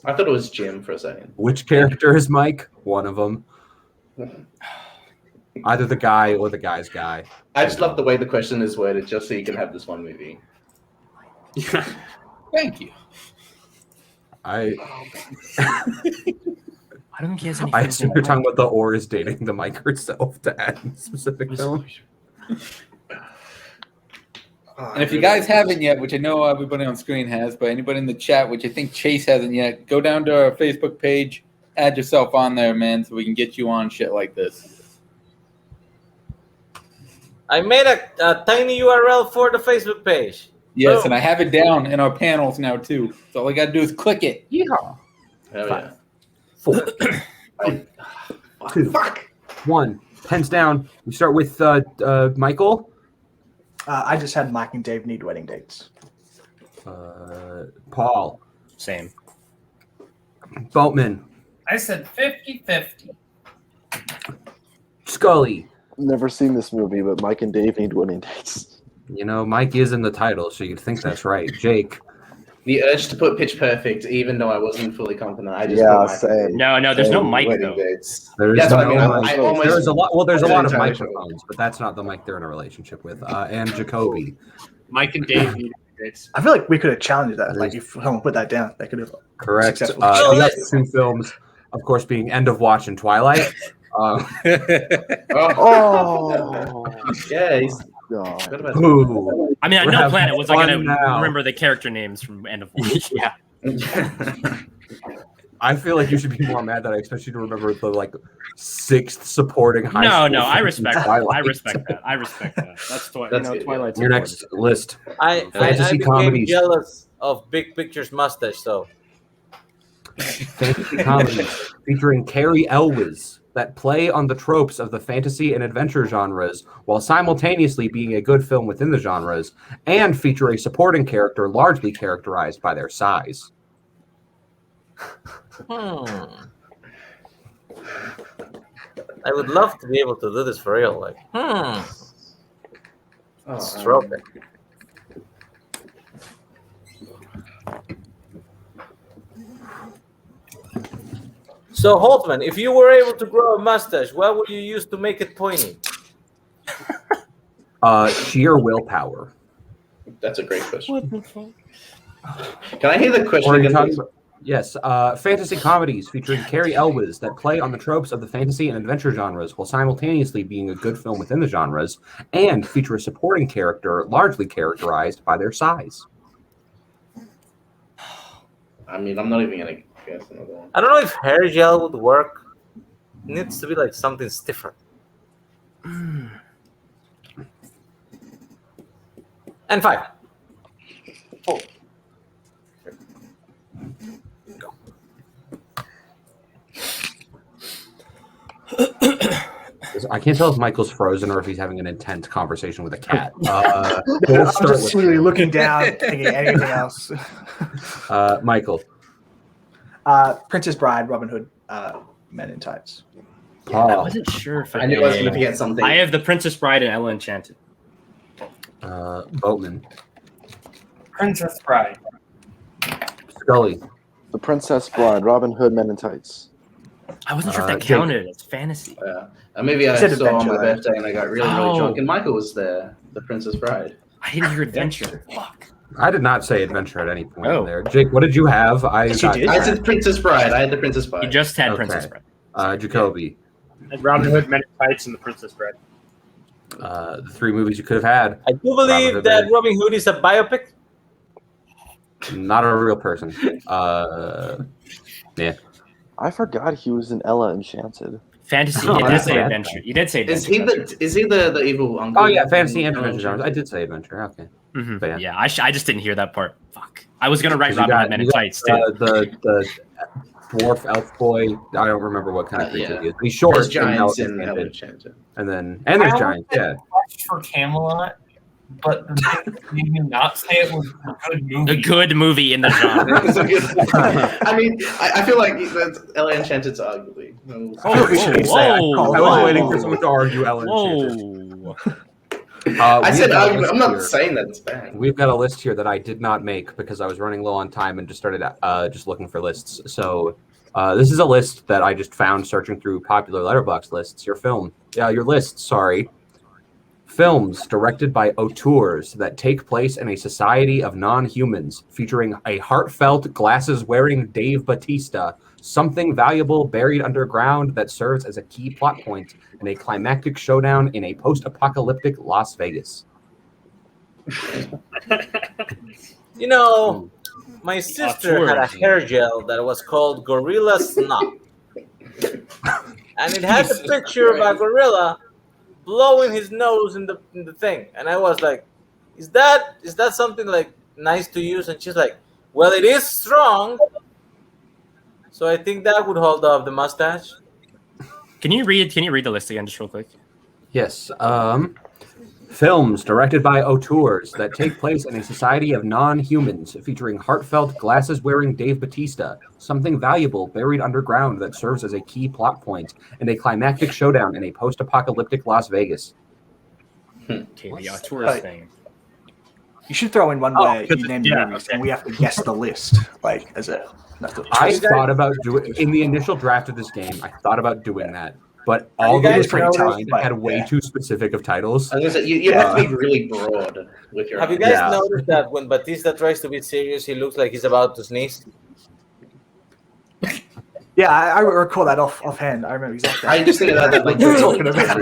I thought it was Jim for a second. Which character is Mike? One of them. Either the guy or the guy's guy. I just love the way the question is worded, just so you can have this one movie. Thank you. I don't think he has any. I assume you're talking about the or is dating the mic herself to add specific film. And if you guys haven't yet, which I know everybody on screen has, but anybody in the chat, which I think Chase hasn't yet, go down to our Facebook page, add yourself on there, man, so we can get you on shit like this. I made a tiny URL for the Facebook page. Yes, and I have it down in our panels now, too. So all I got to do is click it. Yeehaw. Hell yeah. 4, Fuck. 1. Pens down. We start with Michael. I just had Mike and Dave need wedding dates. Paul. Same. Boatman. I said 50-50. Scully. Never seen this movie, but Mike and Dave need wedding dates. You know, Mike is in the title, so you'd think that's right. Jake. The urge to put Pitch Perfect, even though I wasn't fully confident. I just Yeah, put Mike same. No, there's no mic wedding though. dates. There is That's what I mean. no mic. I almost, There's a lot. Well, there's a lot of Entirely sure. microphones, but that's not the mic they're in a relationship with. And Jacoby. Mike and Dave need dates. I feel like we could have challenged that. Like, if someone put that down, they could have. Correct. Successful. The other 2 films, of course, being End of Watch and Twilight. Oh, Yeah, he's. no. What about Ooh. I mean, at We're no having planet was I fun gonna now. remember the character names from End of Watch. Yeah. I feel like you should be more mad that I expect you to remember the 6th supporting high No, school no, I film respect in that. Twilight. I respect that. I respect that. That's That's good. Twilight's Your important. next list. I Fantasy became comedies. jealous of Big Picture's mustache, so Fantasy comedies featuring Carrie Elwes that play on the tropes of the fantasy and adventure genres while simultaneously being a good film within the genres and feature a supporting character largely characterized by their size. I would love to be able to do this for real. Like, stroke it. So, Holtman, if you were able to grow a mustache, what would you use to make it pointy? Sheer willpower. That's a great question. What the fuck? Can I hear the question Or you're again? talking please? about- Yes, fantasy comedies featuring Carrie Elwes that play on the tropes of the fantasy and adventure genres while simultaneously being a good film within the genres and feature a supporting character largely characterized by their size. I mean, I'm not even gonna guess another one. I don't know if hair gel would work. It needs to be like something stiffer. And 5. Oh. I can't tell if Michael's frozen or if he's having an intense conversation with a cat. We'll I'm start just with literally looking down, thinking anything else. Michael. Princess Bride, Robin Hood, Men in Tights. Paul. I wasn't sure if I knew I was going to get something. I have The Princess Bride and Ella Enchanted. Boatman. Princess Bride. Scully. The Princess Bride, Robin Hood, Men in Tights. I wasn't sure if that Jake. counted as fantasy. Maybe I Said saw on my adventure, right? birthday and I got really, really Oh. drunk, and Michael was there, the Princess Bride. I didn't hear adventure. Fuck. I did not say adventure at any point Oh. in there. Jake, what did you have? I She did. I said Princess Bride. I had the Princess Bride. You just had Okay. Princess Bride. Jacoby. And Robin Hood, Men in Tights, and The Princess Bride. The 3 movies you could have had. I do believe Hood, that man. Robin Hood is a biopic. Not a real person. Yeah. I forgot he was in Ella Enchanted. Fantasy. Oh, You did that's say bad. adventure. You did say Is adventure. he the evil uncle? Oh yeah, fantasy and in adventure genres. I Enchanted? did say adventure. Okay. Mhm. But Yeah, I just didn't hear that part. Fuck. I was gonna write You Robin got- Hood Men in you got, Tights too. the dwarf elf boy. I don't remember what kind of creature yeah. he is. He's short. There's and giants Ella in Ella Enchanted. Enchanted. And there's I giants. Yeah. watched for Camelot, but the thing that made me not say it was a good movie. A good movie in the genre. It's a good- I mean, I feel like that's Ella Enchanted's arguably. Whoa, whoa, I was waiting for someone to argue Ella Enchanted. Whoa. I said we've got a argument. list I'm not here. saying that it's bad. We've got a list here that I did not make because I was running low on time and just started just looking for lists. So This is a list that I just found searching through popular letterbox lists. Your list, sorry. Films directed by auteurs that take place in a society of non-humans, featuring a heartfelt, glasses-wearing Dave Bautista, something valuable buried underground that serves as a key plot point, and a climactic showdown in a post-apocalyptic Las Vegas. You know, my sister had a hair gel that was called Gorilla Snot. And it had the picture of a gorilla blowing his nose in the thing. And I was like, is that something like nice to use? And she's like, well, it is strong. So I think that would hold off the mustache. Can you read the list again just real quick? Yes. Films directed by auteurs that take place in a society of non-humans, featuring heartfelt, glasses-wearing Dave Bautista, something valuable buried underground that serves as a key plot point, and a climactic showdown in a post-apocalyptic Las Vegas. Okay, the auteurs thing. You should throw in one where you name the movies, and we have to guess the list, like as a. I thought about doing in the initial draft of this game. I thought about doing that, but all the lists I found had way too specific of titles. I was gonna say, you have to be really broad with your. Have you guys noticed that when Batista tries to be serious, he looks like he's about to sneeze? Yeah, I recall that offhand. I remember exactly. I just think about that, like you're talking about.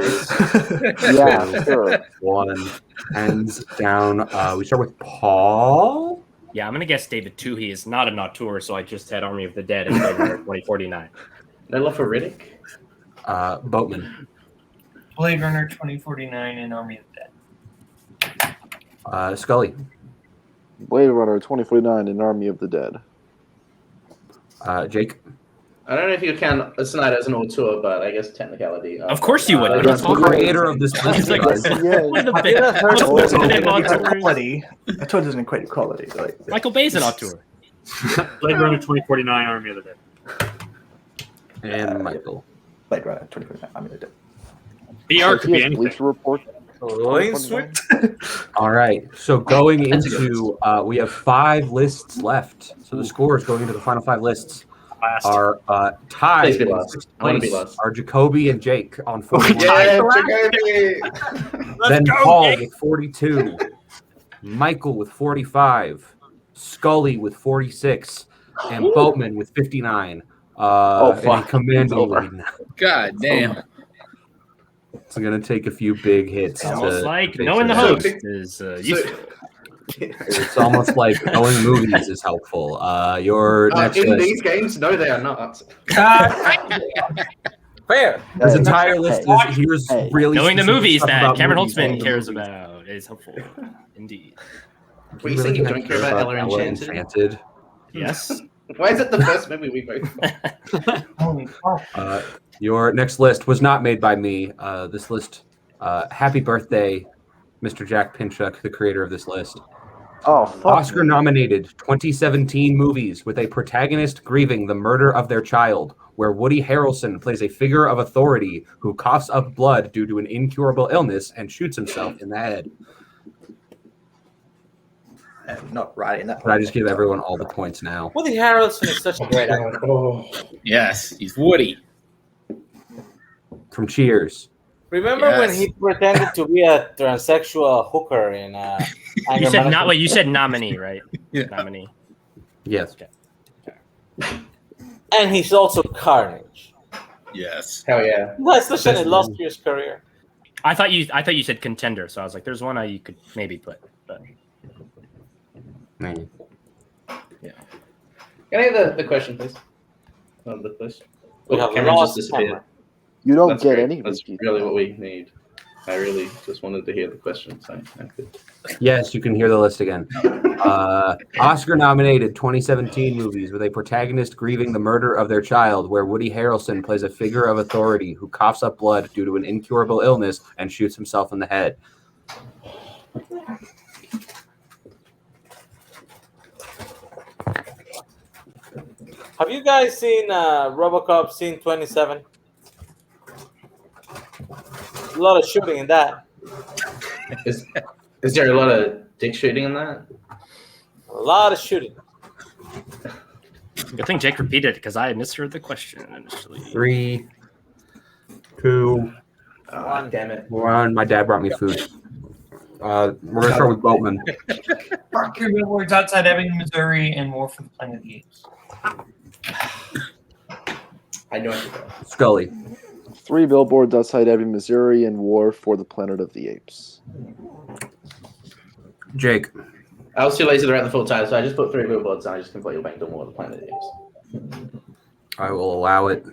Yeah, sure. One hands down. We start with Paul. Yeah, I'm gonna guess David Twohy is not an auteur, so I just had Army of the Dead and Blade Runner 2049. No love for Riddick. Boatman. Blade Runner 2049 and Army of the Dead. Scully. Blade Runner 2049 and Army of the Dead. Jake. I don't know if you count Snyder as an auteur, but I guess technicality. Of course you would. That's the creator of this list. Quality. A tour doesn't equate to quality. Like, Michael Bay's an auteur. Blade Runner 2049, Army of the Dead. And Michael. Blade Runner 2049, Army of the Dead. BR could be anything. Bleacher Report. All right. So going into, we have 5 lists left. So the scores going into the final 5 lists are tied in 6th place are Jacoby and Jake on 41. Yeah, Jacoby! Then Paul with 42, Michael with 45, Scully with 46, and Boatman with 59. And a commanding lead now. God damn. It's going to take a few big hits. It's almost like knowing the host is useful. It's almost like knowing movies is helpful. Your next in list. these games, no, they are not. Fair. This entire list is here's really knowing the movies stuff that about Cameron movies. Holtzman cares about is helpful. Indeed. Were you saying you don't care about Ella Enchanted? Yes. Why is it the first movie we both Your next list was not made by me. This list, happy birthday, Mr. Jack Pinchuk, the creator of this list. Oh, fuck. Oscar-nominated 2017 movies with a protagonist grieving the murder of their child, where Woody Harrelson plays a figure of authority who coughs up blood due to an incurable illness and shoots himself in the head. I'm not writing that. But I just give everyone all the points now. Woody Harrelson is such a great actor. Yes, he's Woody. From Cheers. Remember when he pretended to be a transsexual hooker in You said not wait, you said nominee, right? Yeah. Nominee. Yes. And he's also Carnage. Yes. Hell yeah. That's such an illustrious career. I thought you said contender, so I was like, there's one you could maybe put, but Man. Yeah. Can I have the question, please? On the list. We have Cameron lost just disappeared. Cameron. You don't That's get great. any of That's these. really what we need. I really just wanted to hear the question. So Yes, you can hear the list again. Oscar-nominated 2017 movies with a protagonist grieving the murder of their child, where Woody Harrelson plays a figure of authority who coughs up blood due to an incurable illness and shoots himself in the head. Have you guys seen RoboCop Scene 27? A lot of shooting in that. Is there a lot of dick shooting in that? A lot of shooting. Good thing Jake repeated it because I misheard the question initially. 3, 2, Oh, damn it. 1. My dad brought me food. We're gonna start with Boatman. Park your billboards outside Ebbing, Missouri, and War for the Planet of the Apes. I know I should go. Scully. 3 billboards outside Ebbing, Missouri, and War for the Planet of the Apes. Jake. I was too lazy to write the full title, so I just put 3 billboards and I just completely banked on War of the Planet of the Apes. I will allow it.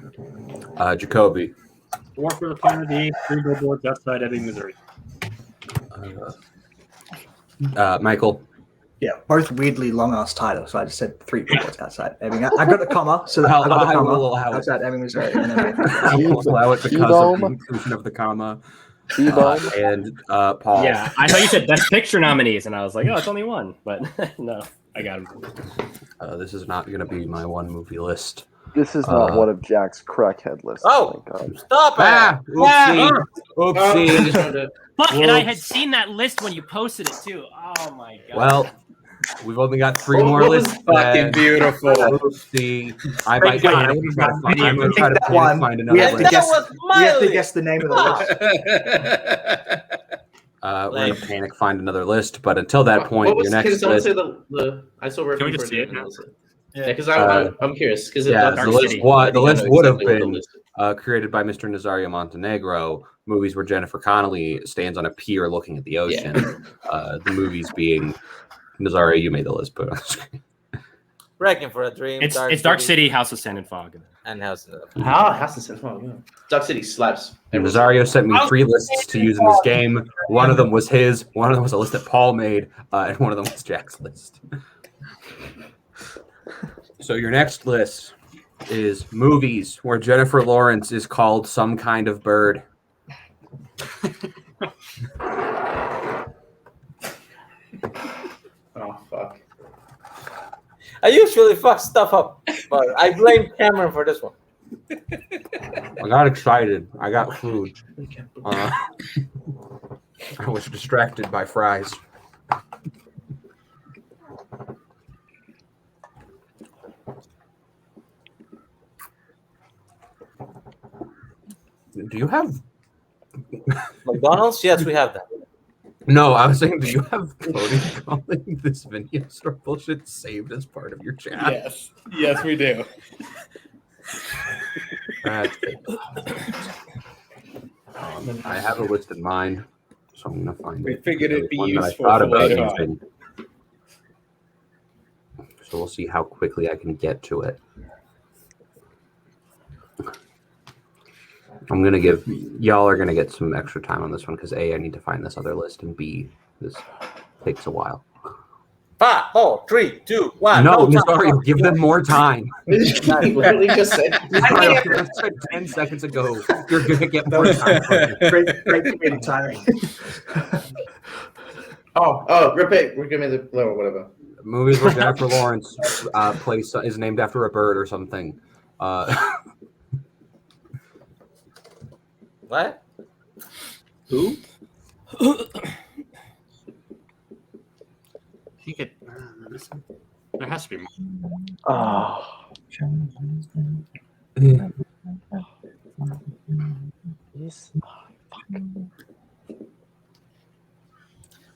Jacoby. War for the Planet of the Apes, 3 billboards outside Ebbing, Missouri. Michael. Yeah, both weirdly long ass titles. So I just said 3 billboards outside Ebbing. I got the comma, so I got the I comma will allow it. outside Ebbing, Missouri. And then I will allow it because of the inclusion of the comma. And Paul. Yeah, I thought you said Best Picture nominees, and I was like, oh, it's only one. But no, I got him. This is not going to be my one movie list. This is not one of Jack's crackhead lists. Oh, thank God. stop it! Oopsie. Oopsie. Fuck, and I had seen that list when you posted it too. Oh my god. Well, we've only got 3 more lists. Fucking beautiful. Oopsie. I might try to find another We have to list. guess. We have to guess the name of the list. We're going to panic find another list, but until that point, your Can next someone list. say the I still Can we working just for see it now? Yeah, because I'm curious. Because Yeah, the list would have been list. created by Mr. Nazario Montenegro. Movies where Jennifer Connelly stands on a pier looking at the ocean. The movies being Nazario, you made the list, put on the screen. Wrecking for a Dream. It's Dark City, House of Sand and Fog. And House of House of Sand and Fog. Yeah. Dark City slaps. And Nazario sent me 3 lists to use in this game. One of them was his, one of them was a list that Paul made, and one of them was Jack's list. So your next list is movies where Jennifer Lawrence is called some kind of bird. Oh fuck! I usually fuck stuff up, but I blame Cameron for this one. I got excited. I got food. I was distracted by fries. Do you have McDonald's? Yes, we have that. No, I was saying, do you have Cody calling this video store bullshit saved as part of your chat? Yes, we do. I have a list in mind, so I'm gonna find We it. figured it'd be One that I useful thought for about later on. using. So we'll see how quickly I can get to it. I'm gonna give y'all are gonna get some extra time on this one because A, I need to find this other list, and B, this takes a while. 5, 4, 3, 2, 1. No, time. sorry, give them more time. Literally just said. I said 10 seconds ago. You're gonna get more time. Great timing. Repeat. Give me the or whatever. Movies where Jennifer Lawrence is named after a bird or something. What? Who? He could. There has to be more. Oh. Yes.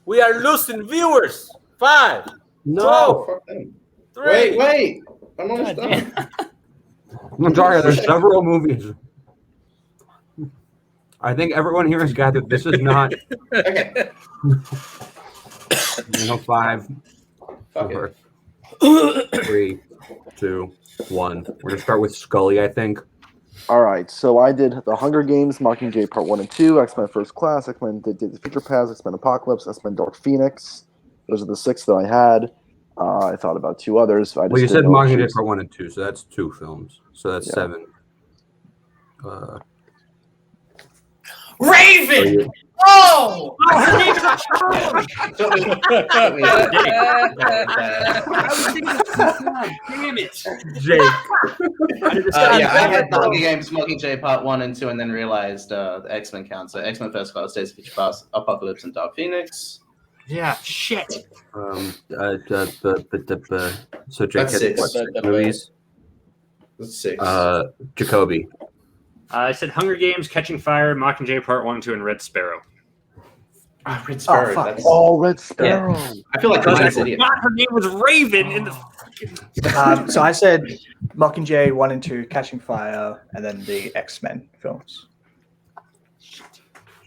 We are losing viewers. 5, No. 4, 3. Wait. I'm almost done. I'm sorry, there's several movies. I think everyone here has gathered this is not Okay. 5, Fuck 4, 3, 2, 1. We're gonna start with Scully, I think. All right, so I did The Hunger Games, Mockingjay Part 1 and 2, X-Men First Class, X-Men Days of Future Past, X-Men Apocalypse, X-Men Dark Phoenix. Those are the 6 that I had. I thought about 2 others. Well, you said Mockingjay Part 1 and 2, so that's 2 films. So that's 7. Raven! Oh! Her name's not Damn it. Jake. I had Hunger Games, Mockingjay Part 1 and 2, and then realized the X-Men count. So X-Men First Class, Days of Future Past, Apocalypse, and Dark Phoenix. Yeah, shit. So Jake That's had 6. what, 6 movies? That's 6. Jacoby. I said Hunger Games, Catching Fire, Mockingjay Part 1, 2, and Red Sparrow. Red Sparrow. fuck. Red Sparrow. I feel like Because I an idiot. forgot her name was Raven in the fucking. So I said Mockingjay 1 and 2, Catching Fire, and then the X-Men films.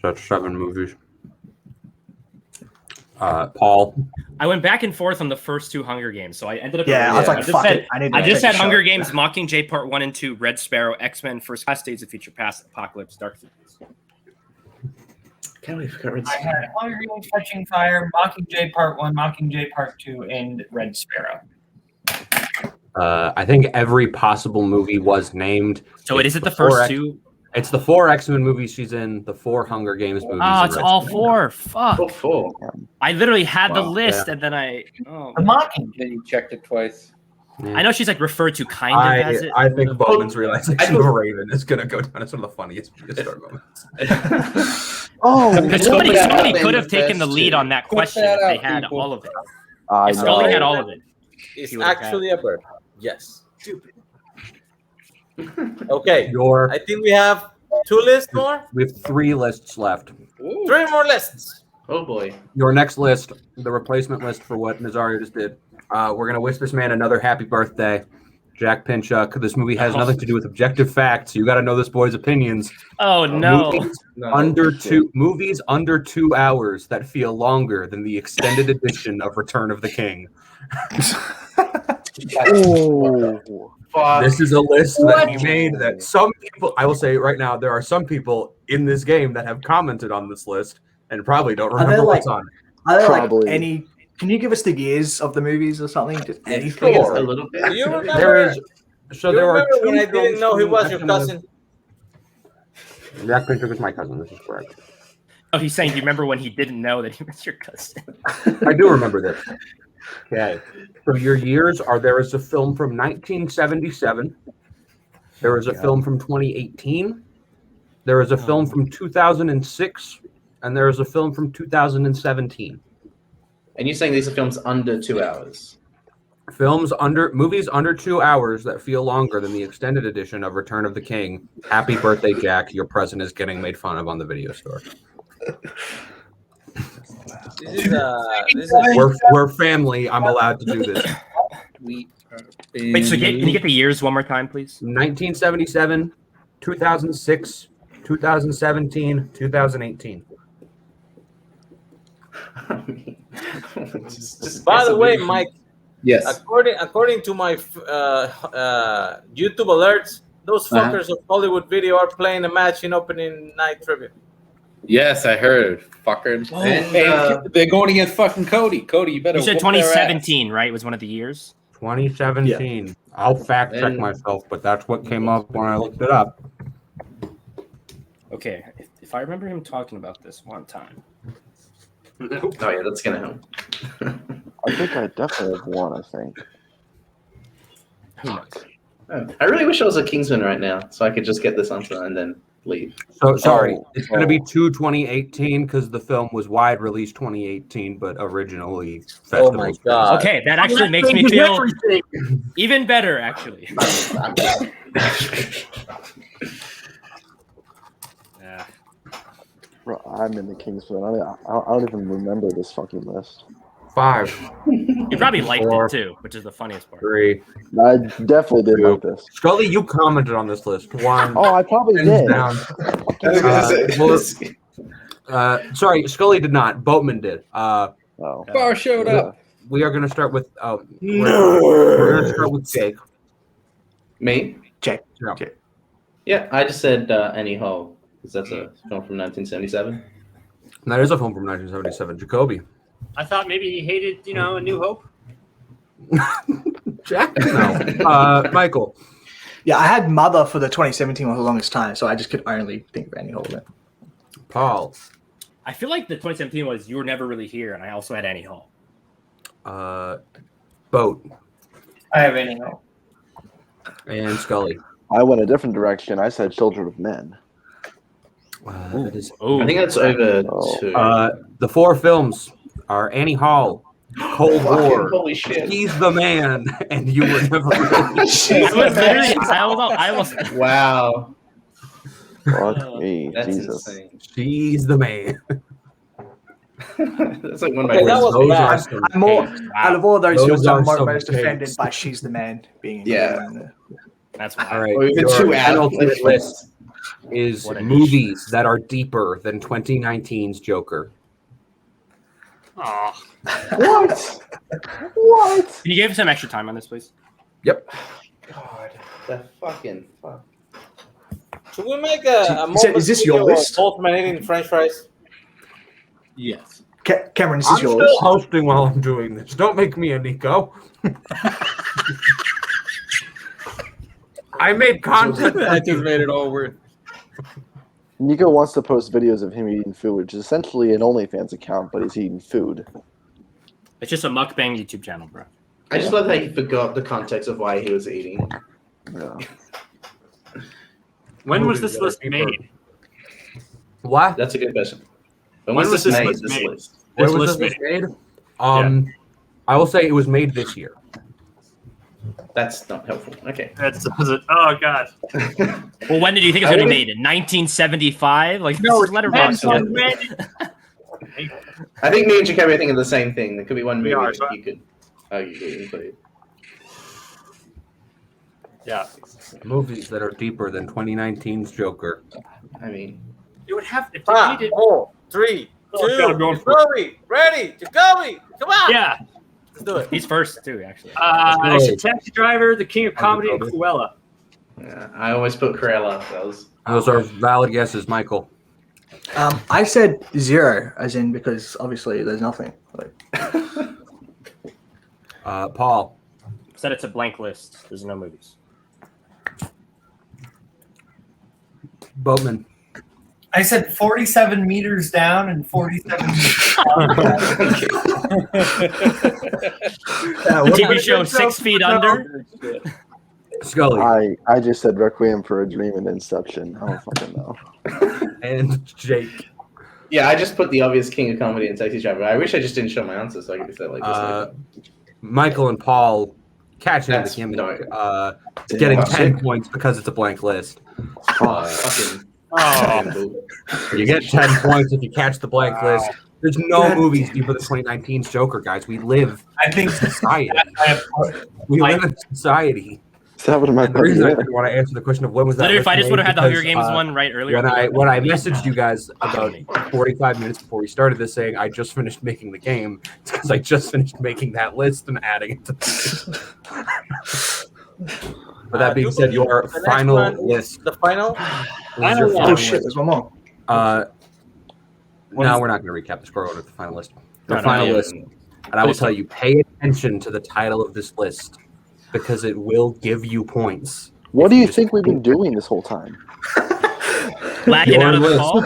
That's 7 movies. Paul. I went back and forth on the first 2 Hunger Games, so I ended up. Yeah, I was like, fuck it. I just had Hunger Games, Mockingjay Part 1 and 2, Red Sparrow, X-Men, First Class, Days of Future Past, Apocalypse, Dark Phoenix. Can't believe I forgot Red I Sparrow. had Hunger Games, Catching Fire, Mockingjay Part 1, Mockingjay Part 2, and Red Sparrow. I think every possible movie was named. So is it the first 2? It's the 4 X-Men movies she's in, the 4 Hunger Games movies. Oh, it's all 4. Fuck. Oh, 4. I literally had the Wow, list, yeah. and then Oh. The Mockingjay. Then you checked it twice. Yeah. I know she's like referred to kind of as it. I think Bowman's realization of Raven is going to go down as one of the funniest start moments. Because somebody happened could have the taken the best lead two. on that Put question that if they out, had people. all of it. I If Scully know. had all of it. It's He would have actually a bird. Yes. Okay. Your, I think we have 2 lists more. we have 3 lists left. 3 more lists. Oh boy. Your next list, the replacement list for what Nazario just did. We're going to wish this man another happy birthday. Jack Pinchuk. This movie has nothing to do with objective facts. You got to know this boy's opinions. Oh no! Movies under 2 hours that feel longer than the extended edition of Return of the King. Oh. This is a list that he made that some people, I will say right now, there are some people in this game that have commented on this list and probably don't remember what's on it. Are there Probably. like any? Can you give us the years of the movies or something? Just anything. Sure, a little bit. Do you remember? There is, so you there are remember 2 when I didn't films know he from was your X-Men. cousin? Jack Pinchuk is my cousin. This is correct. Oh, he's saying, do you remember when he didn't know that he was your cousin? I do remember this. Okay. So your years are: there is a film from 1977. There is a film from 2018. There is a film from 2006. And there is a film from 2017. And you're saying these are films under 2 hours? Movies under 2 hours that feel longer than the extended edition of Return of the King. Happy birthday, Jack. Your present is getting made fun of on the video store. We're family. I'm allowed to do this. Wait, so can you get the years one more time, please? 1977, 2006, 2017, 2018. By the way, Mike. Yes. According to my YouTube alerts, those fuckers of Hollywood Video are playing a match in opening night trivia. Yes, I heard. Fuckers. And, they're going against fucking Cody. Cody, you better. You said whoop their ass. 2017, right? Was one of the years. 2017. Yeah. I'll fact check myself, but that's what came up when I looked it up. Okay, if I remember him talking about this one time. Oh yeah, that's gonna help. I think I definitely have one. I think. Who knows? I really wish I was a Kingsman right now, so I could just get this answer and then leave. So sorry, it's going to be 2018 because the film was wide release 2018, but originally. Oh my god! Okay, that actually makes me feel even better. Actually. Yeah. Bro, I'm in the Kingsman. I don't even remember this fucking list. 5. You probably liked 4, it too, which is the funniest part. 3. I definitely did like this. Scully, you commented on this list. 1. Oh, I probably did. Down. Sorry, Scully did not. Boatman did. Oh. Bar showed up. We are going to start with. We're going to start with Jake. Me? Jake. Yeah. Jake. Yeah, I just said Annie Hall because that's a film from 1977. That is a film from 1977. Jacoby. I thought maybe he hated, A New Hope. Jack? No. Michael. Yeah, I had Mother for the 2017 one for the longest time, so I just could only think of Annie Hall. Paul. I feel like the 2017 was You Were Never Really Here, and I also had Annie Hall. Boat. I have Annie Hall. And Scully. I went a different direction. I said Children of Men. That is, I think that's over 2. the 4 films are Annie Hall, Cold War. Holy shit. He's the man, and you were never really. I was literally, I was. Wow. Fuck me, That's Jesus. insane. She's the man. That's like one of my Okay, that was Those bad. are some I'm more takes. out of all those Those films, are I'm some most offended takes. by "She's the Man" being Yeah. included in there. That's All wild. right, Or even your two out. penultimate list is What a niche. movies that are deeper than 2019's Joker. Oh, What? What? Can you give some extra time on this, please? Yep. God, the fucking fuck. Should we make a Is this your list? Ultimate eating French fries? Yes. Cameron, this I'm is your still list. hosting while I'm doing this. Don't make me a Nico. I made content. That just made it all worth. Nico wants to post videos of him eating food, which is essentially an OnlyFans account, but he's eating food. It's just a mukbang YouTube channel, bro. I just love that he forgot the context of why he was eating. Yeah. when was Movies this that are list deeper. made? What? That's a good question. When was this list This made? list. When This was list this made? I will say it was made this year. That's not helpful. Okay. That's oh god. Well, when did you think it was going to be made? In 1975? Like, No, this is letterbox. I think me and Jacoby are thinking the same thing. There could be one movie We are, that so- you could. Oh, you could include. Yeah. Movies that are deeper than 2019's Joker. I mean, It would have if they 5, needed. 4, 3, Oh, 2. God, I'm going for it. Jacoby, ready? Jacoby, come on. Yeah. Let's do it. He's first, too, actually. I said Taxi Driver, The King of Comedy, and Cruella. yeah, I always put Cruella. Those are valid guesses, Michael. I said 0, as in because obviously there's nothing. Like, Paul. Said it's a blank list. There's no movies. Boatman. I said 47 meters down and 47 meters up. The TV show 6 Feet Under. Scully. I just said Requiem for a Dream and Inception. I don't fucking know. And Jake. Yeah, I just put the obvious King of Comedy and Taxi Driver. I wish I just didn't show my answer so I could be said like this. Michael and Paul catching the That's gimmick. no. Getting Yeah. 10 points because it's a blank list. Fucking. Oh. You get 10 points if you catch the blank list. There's no movies deeper than 2019's Joker, guys. We live I think in society. I We live in society. Is that what am I And the reason I putting? didn't want to answer the question of when was that Literally, if I list just would have made had the Hunger because, Games one right earlier. when I messaged you guys about 45 minutes before we started this saying I just finished making the game, it's because I just finished making that list and adding it to the But that being said, your The next final one is list. The final? This is your Oh final shit, list. there's one more. No, we're not going to recap the score order of the final list. The No, no, final yeah. list. And I will tell you, pay attention to the title of this list because it will give you points. What do you think we've been doing this whole time? Lacking Your out of the list. call.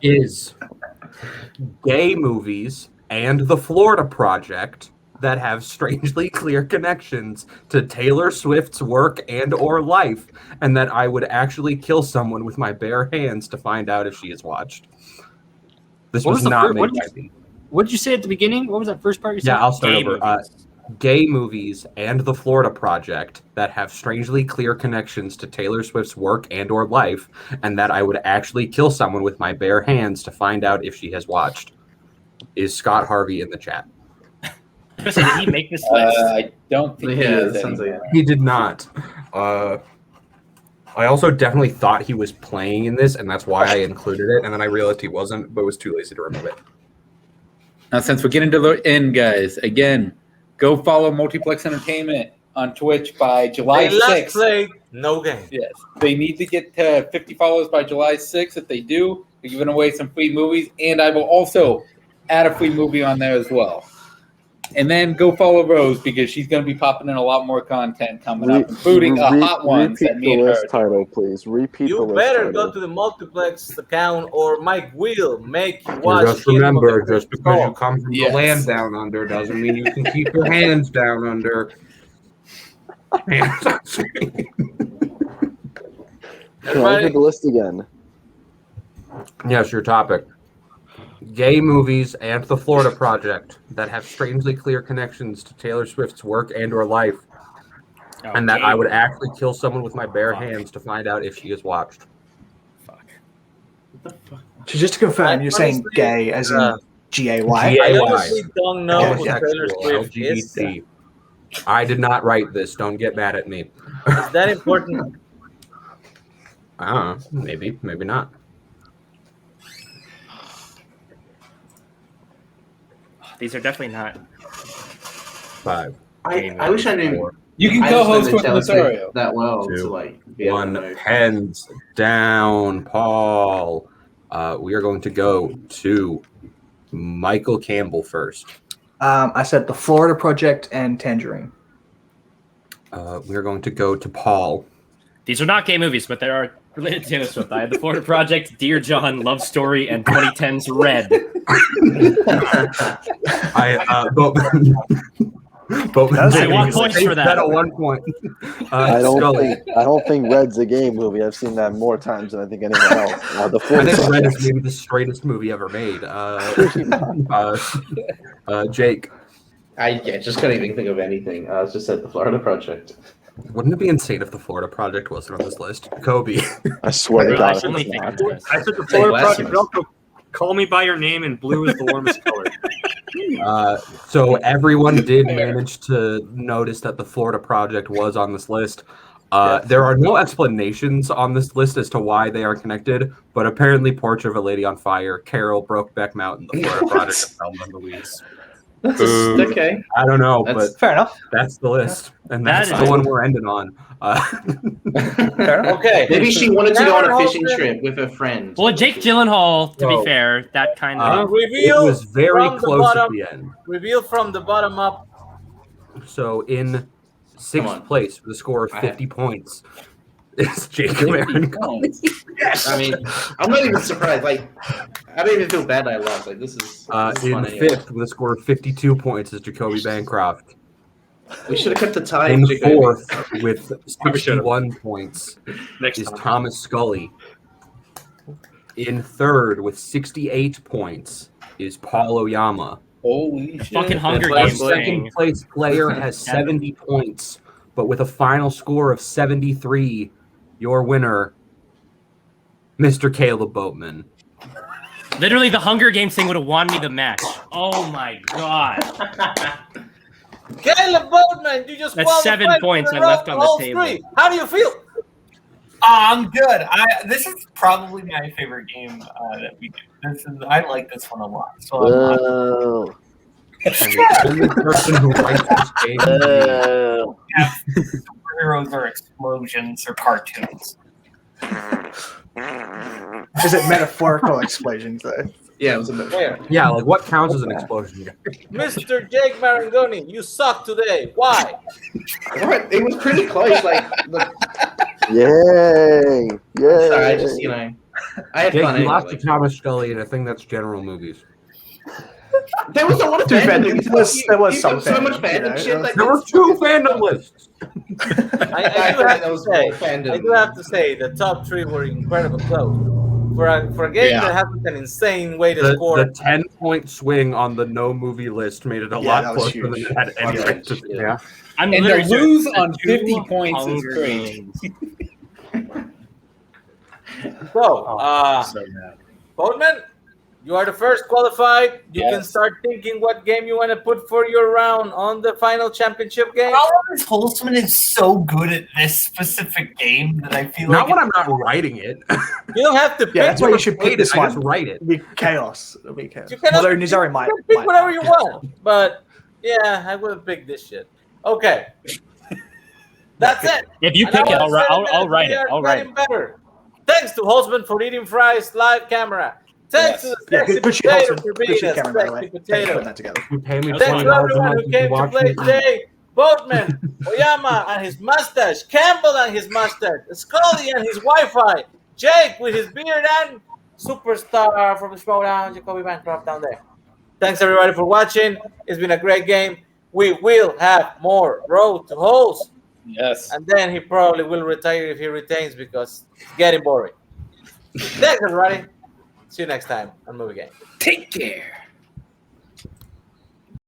Is gay movies and the Florida Project that have strangely clear connections to Taylor Swift's work and or life, and that I would actually kill someone with my bare hands to find out if she has watched. This What was was the not fir- made what by did me. What did you say at the beginning? What was that first part you said? Yeah, I'll start Gay over. movies. Gay movies and the Florida Project that have strangely clear connections to Taylor Swift's work and or life, and that I would actually kill someone with my bare hands to find out if she has watched. Is Scott Harvey in the chat? Did he make this list? I don't think he Yeah, is that sounds like anymore. He did not. I also definitely thought he was playing in this, and that's why I included it, and then I realized he wasn't, but was too lazy to remove it. Now, since we're getting to the end, guys, again, go follow Multiplex Entertainment on Twitch by July Hey, let's 6th. play no game. Yes, they need to get to 50 followers by July 6th. If they do, we're giving away some free movies, and I will also add a free movie on there as well. And then go follow Rose because she's going to be popping in a lot more content coming up, including hot ones repeat that me the and her. list title, please. Repeat the You list better title. go to the multiplex account, or Mike will make you watch. Just Kingdom of remember, the just because you Crystal come from Yes. the land down under doesn't mean you can keep your hands down under. Hands on screen. Can I Everybody- hear the list again? Yes, your topic. gay movies and the Florida Project that have strangely clear connections to Taylor Swift's work and or life, and that I would actually kill someone with my bare hands to find out if she has watched. Fuck. So just to confirm, you're saying gay as in G-A-Y? I G-A-Y. honestly don't know Okay, who yeah. Taylor Swift is. LGBT. I did not write this. Don't get mad at me. Is that important? I don't know. Maybe not. These are definitely not. 5. I wish I knew. You can I co-host just with know the Taylor Lothario. Swift that well 2, to like be able to 1. know. Hands down, Paul. We are going to go to Michael Campbell first. I said the Florida Project and Tangerine. We are going to go to Paul. These are not gay movies, but they are related to Taylor Swift. I had The Florida Project, Dear John, Love Story, and 2010's Red. I want points for that. At 1 point. I Scully. don't think Red's a gay movie. I've seen that more times than I think anyone else. The I Florida think Red is Project. maybe the straightest movie ever made. Jake. I just couldn't even think of anything. I just said the Florida Project. Wouldn't it be insane if the Florida Project wasn't on this list? Kobe. I swear to I God, only it's think not. of this. I said the Florida Project, but also Call Me By Your Name and blue is the warmest color. So everyone did manage to notice that the Florida Project was on this list. There are no explanations on this list as to why they are connected, but apparently Portrait of a Lady on Fire, Carol, Brokeback Mountain, the Florida Project, and Thelma and Louise. That's okay. I don't know, That's but Fair enough. that's the list, and That that's is- the one we're ending on. Fair enough. Okay. Maybe she wanted to go on a Cameron fishing Holden. trip with her friend. Well, Jake Gyllenhaal, to Whoa. be fair, that kind of. It Reveal was very from the close at bottom. the end. Reveal from the bottom up. So in Come 6th on. place with a score of I 50 points is Jacob Aaron. I mean, I'm not even surprised. Like, I don't even feel bad I lost. Like, this is In fun anyway. 5th with a score of 52 points is Jacoby Bancroft. We should have kept the tie. In Jacoby. 4th with Probably should've. 61 points Next is time. Thomas Scully. In 3rd with 68 points is Paul Oyama. Holy shit. Fucking Hunger Our Games second thing. place player has 70 points, but with a final score of 73, your winner, Mr. Caleb Boatman. Literally, the Hunger Games thing would have won me the match. Oh my god. Caleb Boatman, you just That's qualified 7 for points the I left on the Hol3s. table. How do you feel? I'm good. This is probably my favorite game that we do. I like this one a lot. So Oh, And the only person who writes this game is me. oh. superheroes or explosions or cartoons. Is it metaphorical explosions, though? Yeah, it was a bit. There. Yeah, like what counts as an explosion? Mr. Jake Marangoni, you suck today. Why? What? It was pretty close. Like, look, Yay! Yay! sorry, I just I had Jake, fun. you Anyway. lost to Thomas Scully in a thing that's general movies. There was a lot of To be fair, fandom. there was You some got so much fandom, you know, fandom shit. there was- Like, There were 2 fandom lists. I do have that to was say, more fandom. I do have to say, the top 3 were incredibly close. For a game Yeah. that has an insane way to The score. 10-point swing on the no movie list made it a Yeah, lot that was closer than huge. it had any Yeah. right to be. Yeah. I'm And literally to lose certain on the 50 two points is Hunger crazy. Games. So, So mad. Boatman, you are the first qualified. You can Yes. start thinking what game you want to put for your round on the final championship game. Alex Holtzman is so good at this specific game that I feel Not like when I'm not writing it. You don't have to pick. Yeah, that's why you should Played pick it, this I just one. write it. It'll be chaos. It'll be chaos. You cannot- Although Nizari might. You can pick whatever you want, but yeah, I would have picked this shit. Okay, that's it. If you And I pick it, wanna I'll, say I'll, that I'll write we it. are I'll write getting it. better. Thanks to Holtzman for eating fries live camera. Thanks to the Yeah, sexy good shit, potato Holtzman. for Good being shit, a Cameron, by the way. sexy Thanks for putting potato. that together. You pay me Thanks Thanks $20 to a everyone month who to came to watch play me. today. Boatman, Oyama and his mustache, Campbell and his mustache, Scully and his Wi-Fi, Jake with his beard, and superstar from the Showdown, Jacoby Bancroft down there. Thanks everybody for watching. It's been a great game. We will have more Road to Holes, Yes. and then he probably will retire if he retains because it's getting boring. Thanks everybody. See you next time on Movie Game. Take care.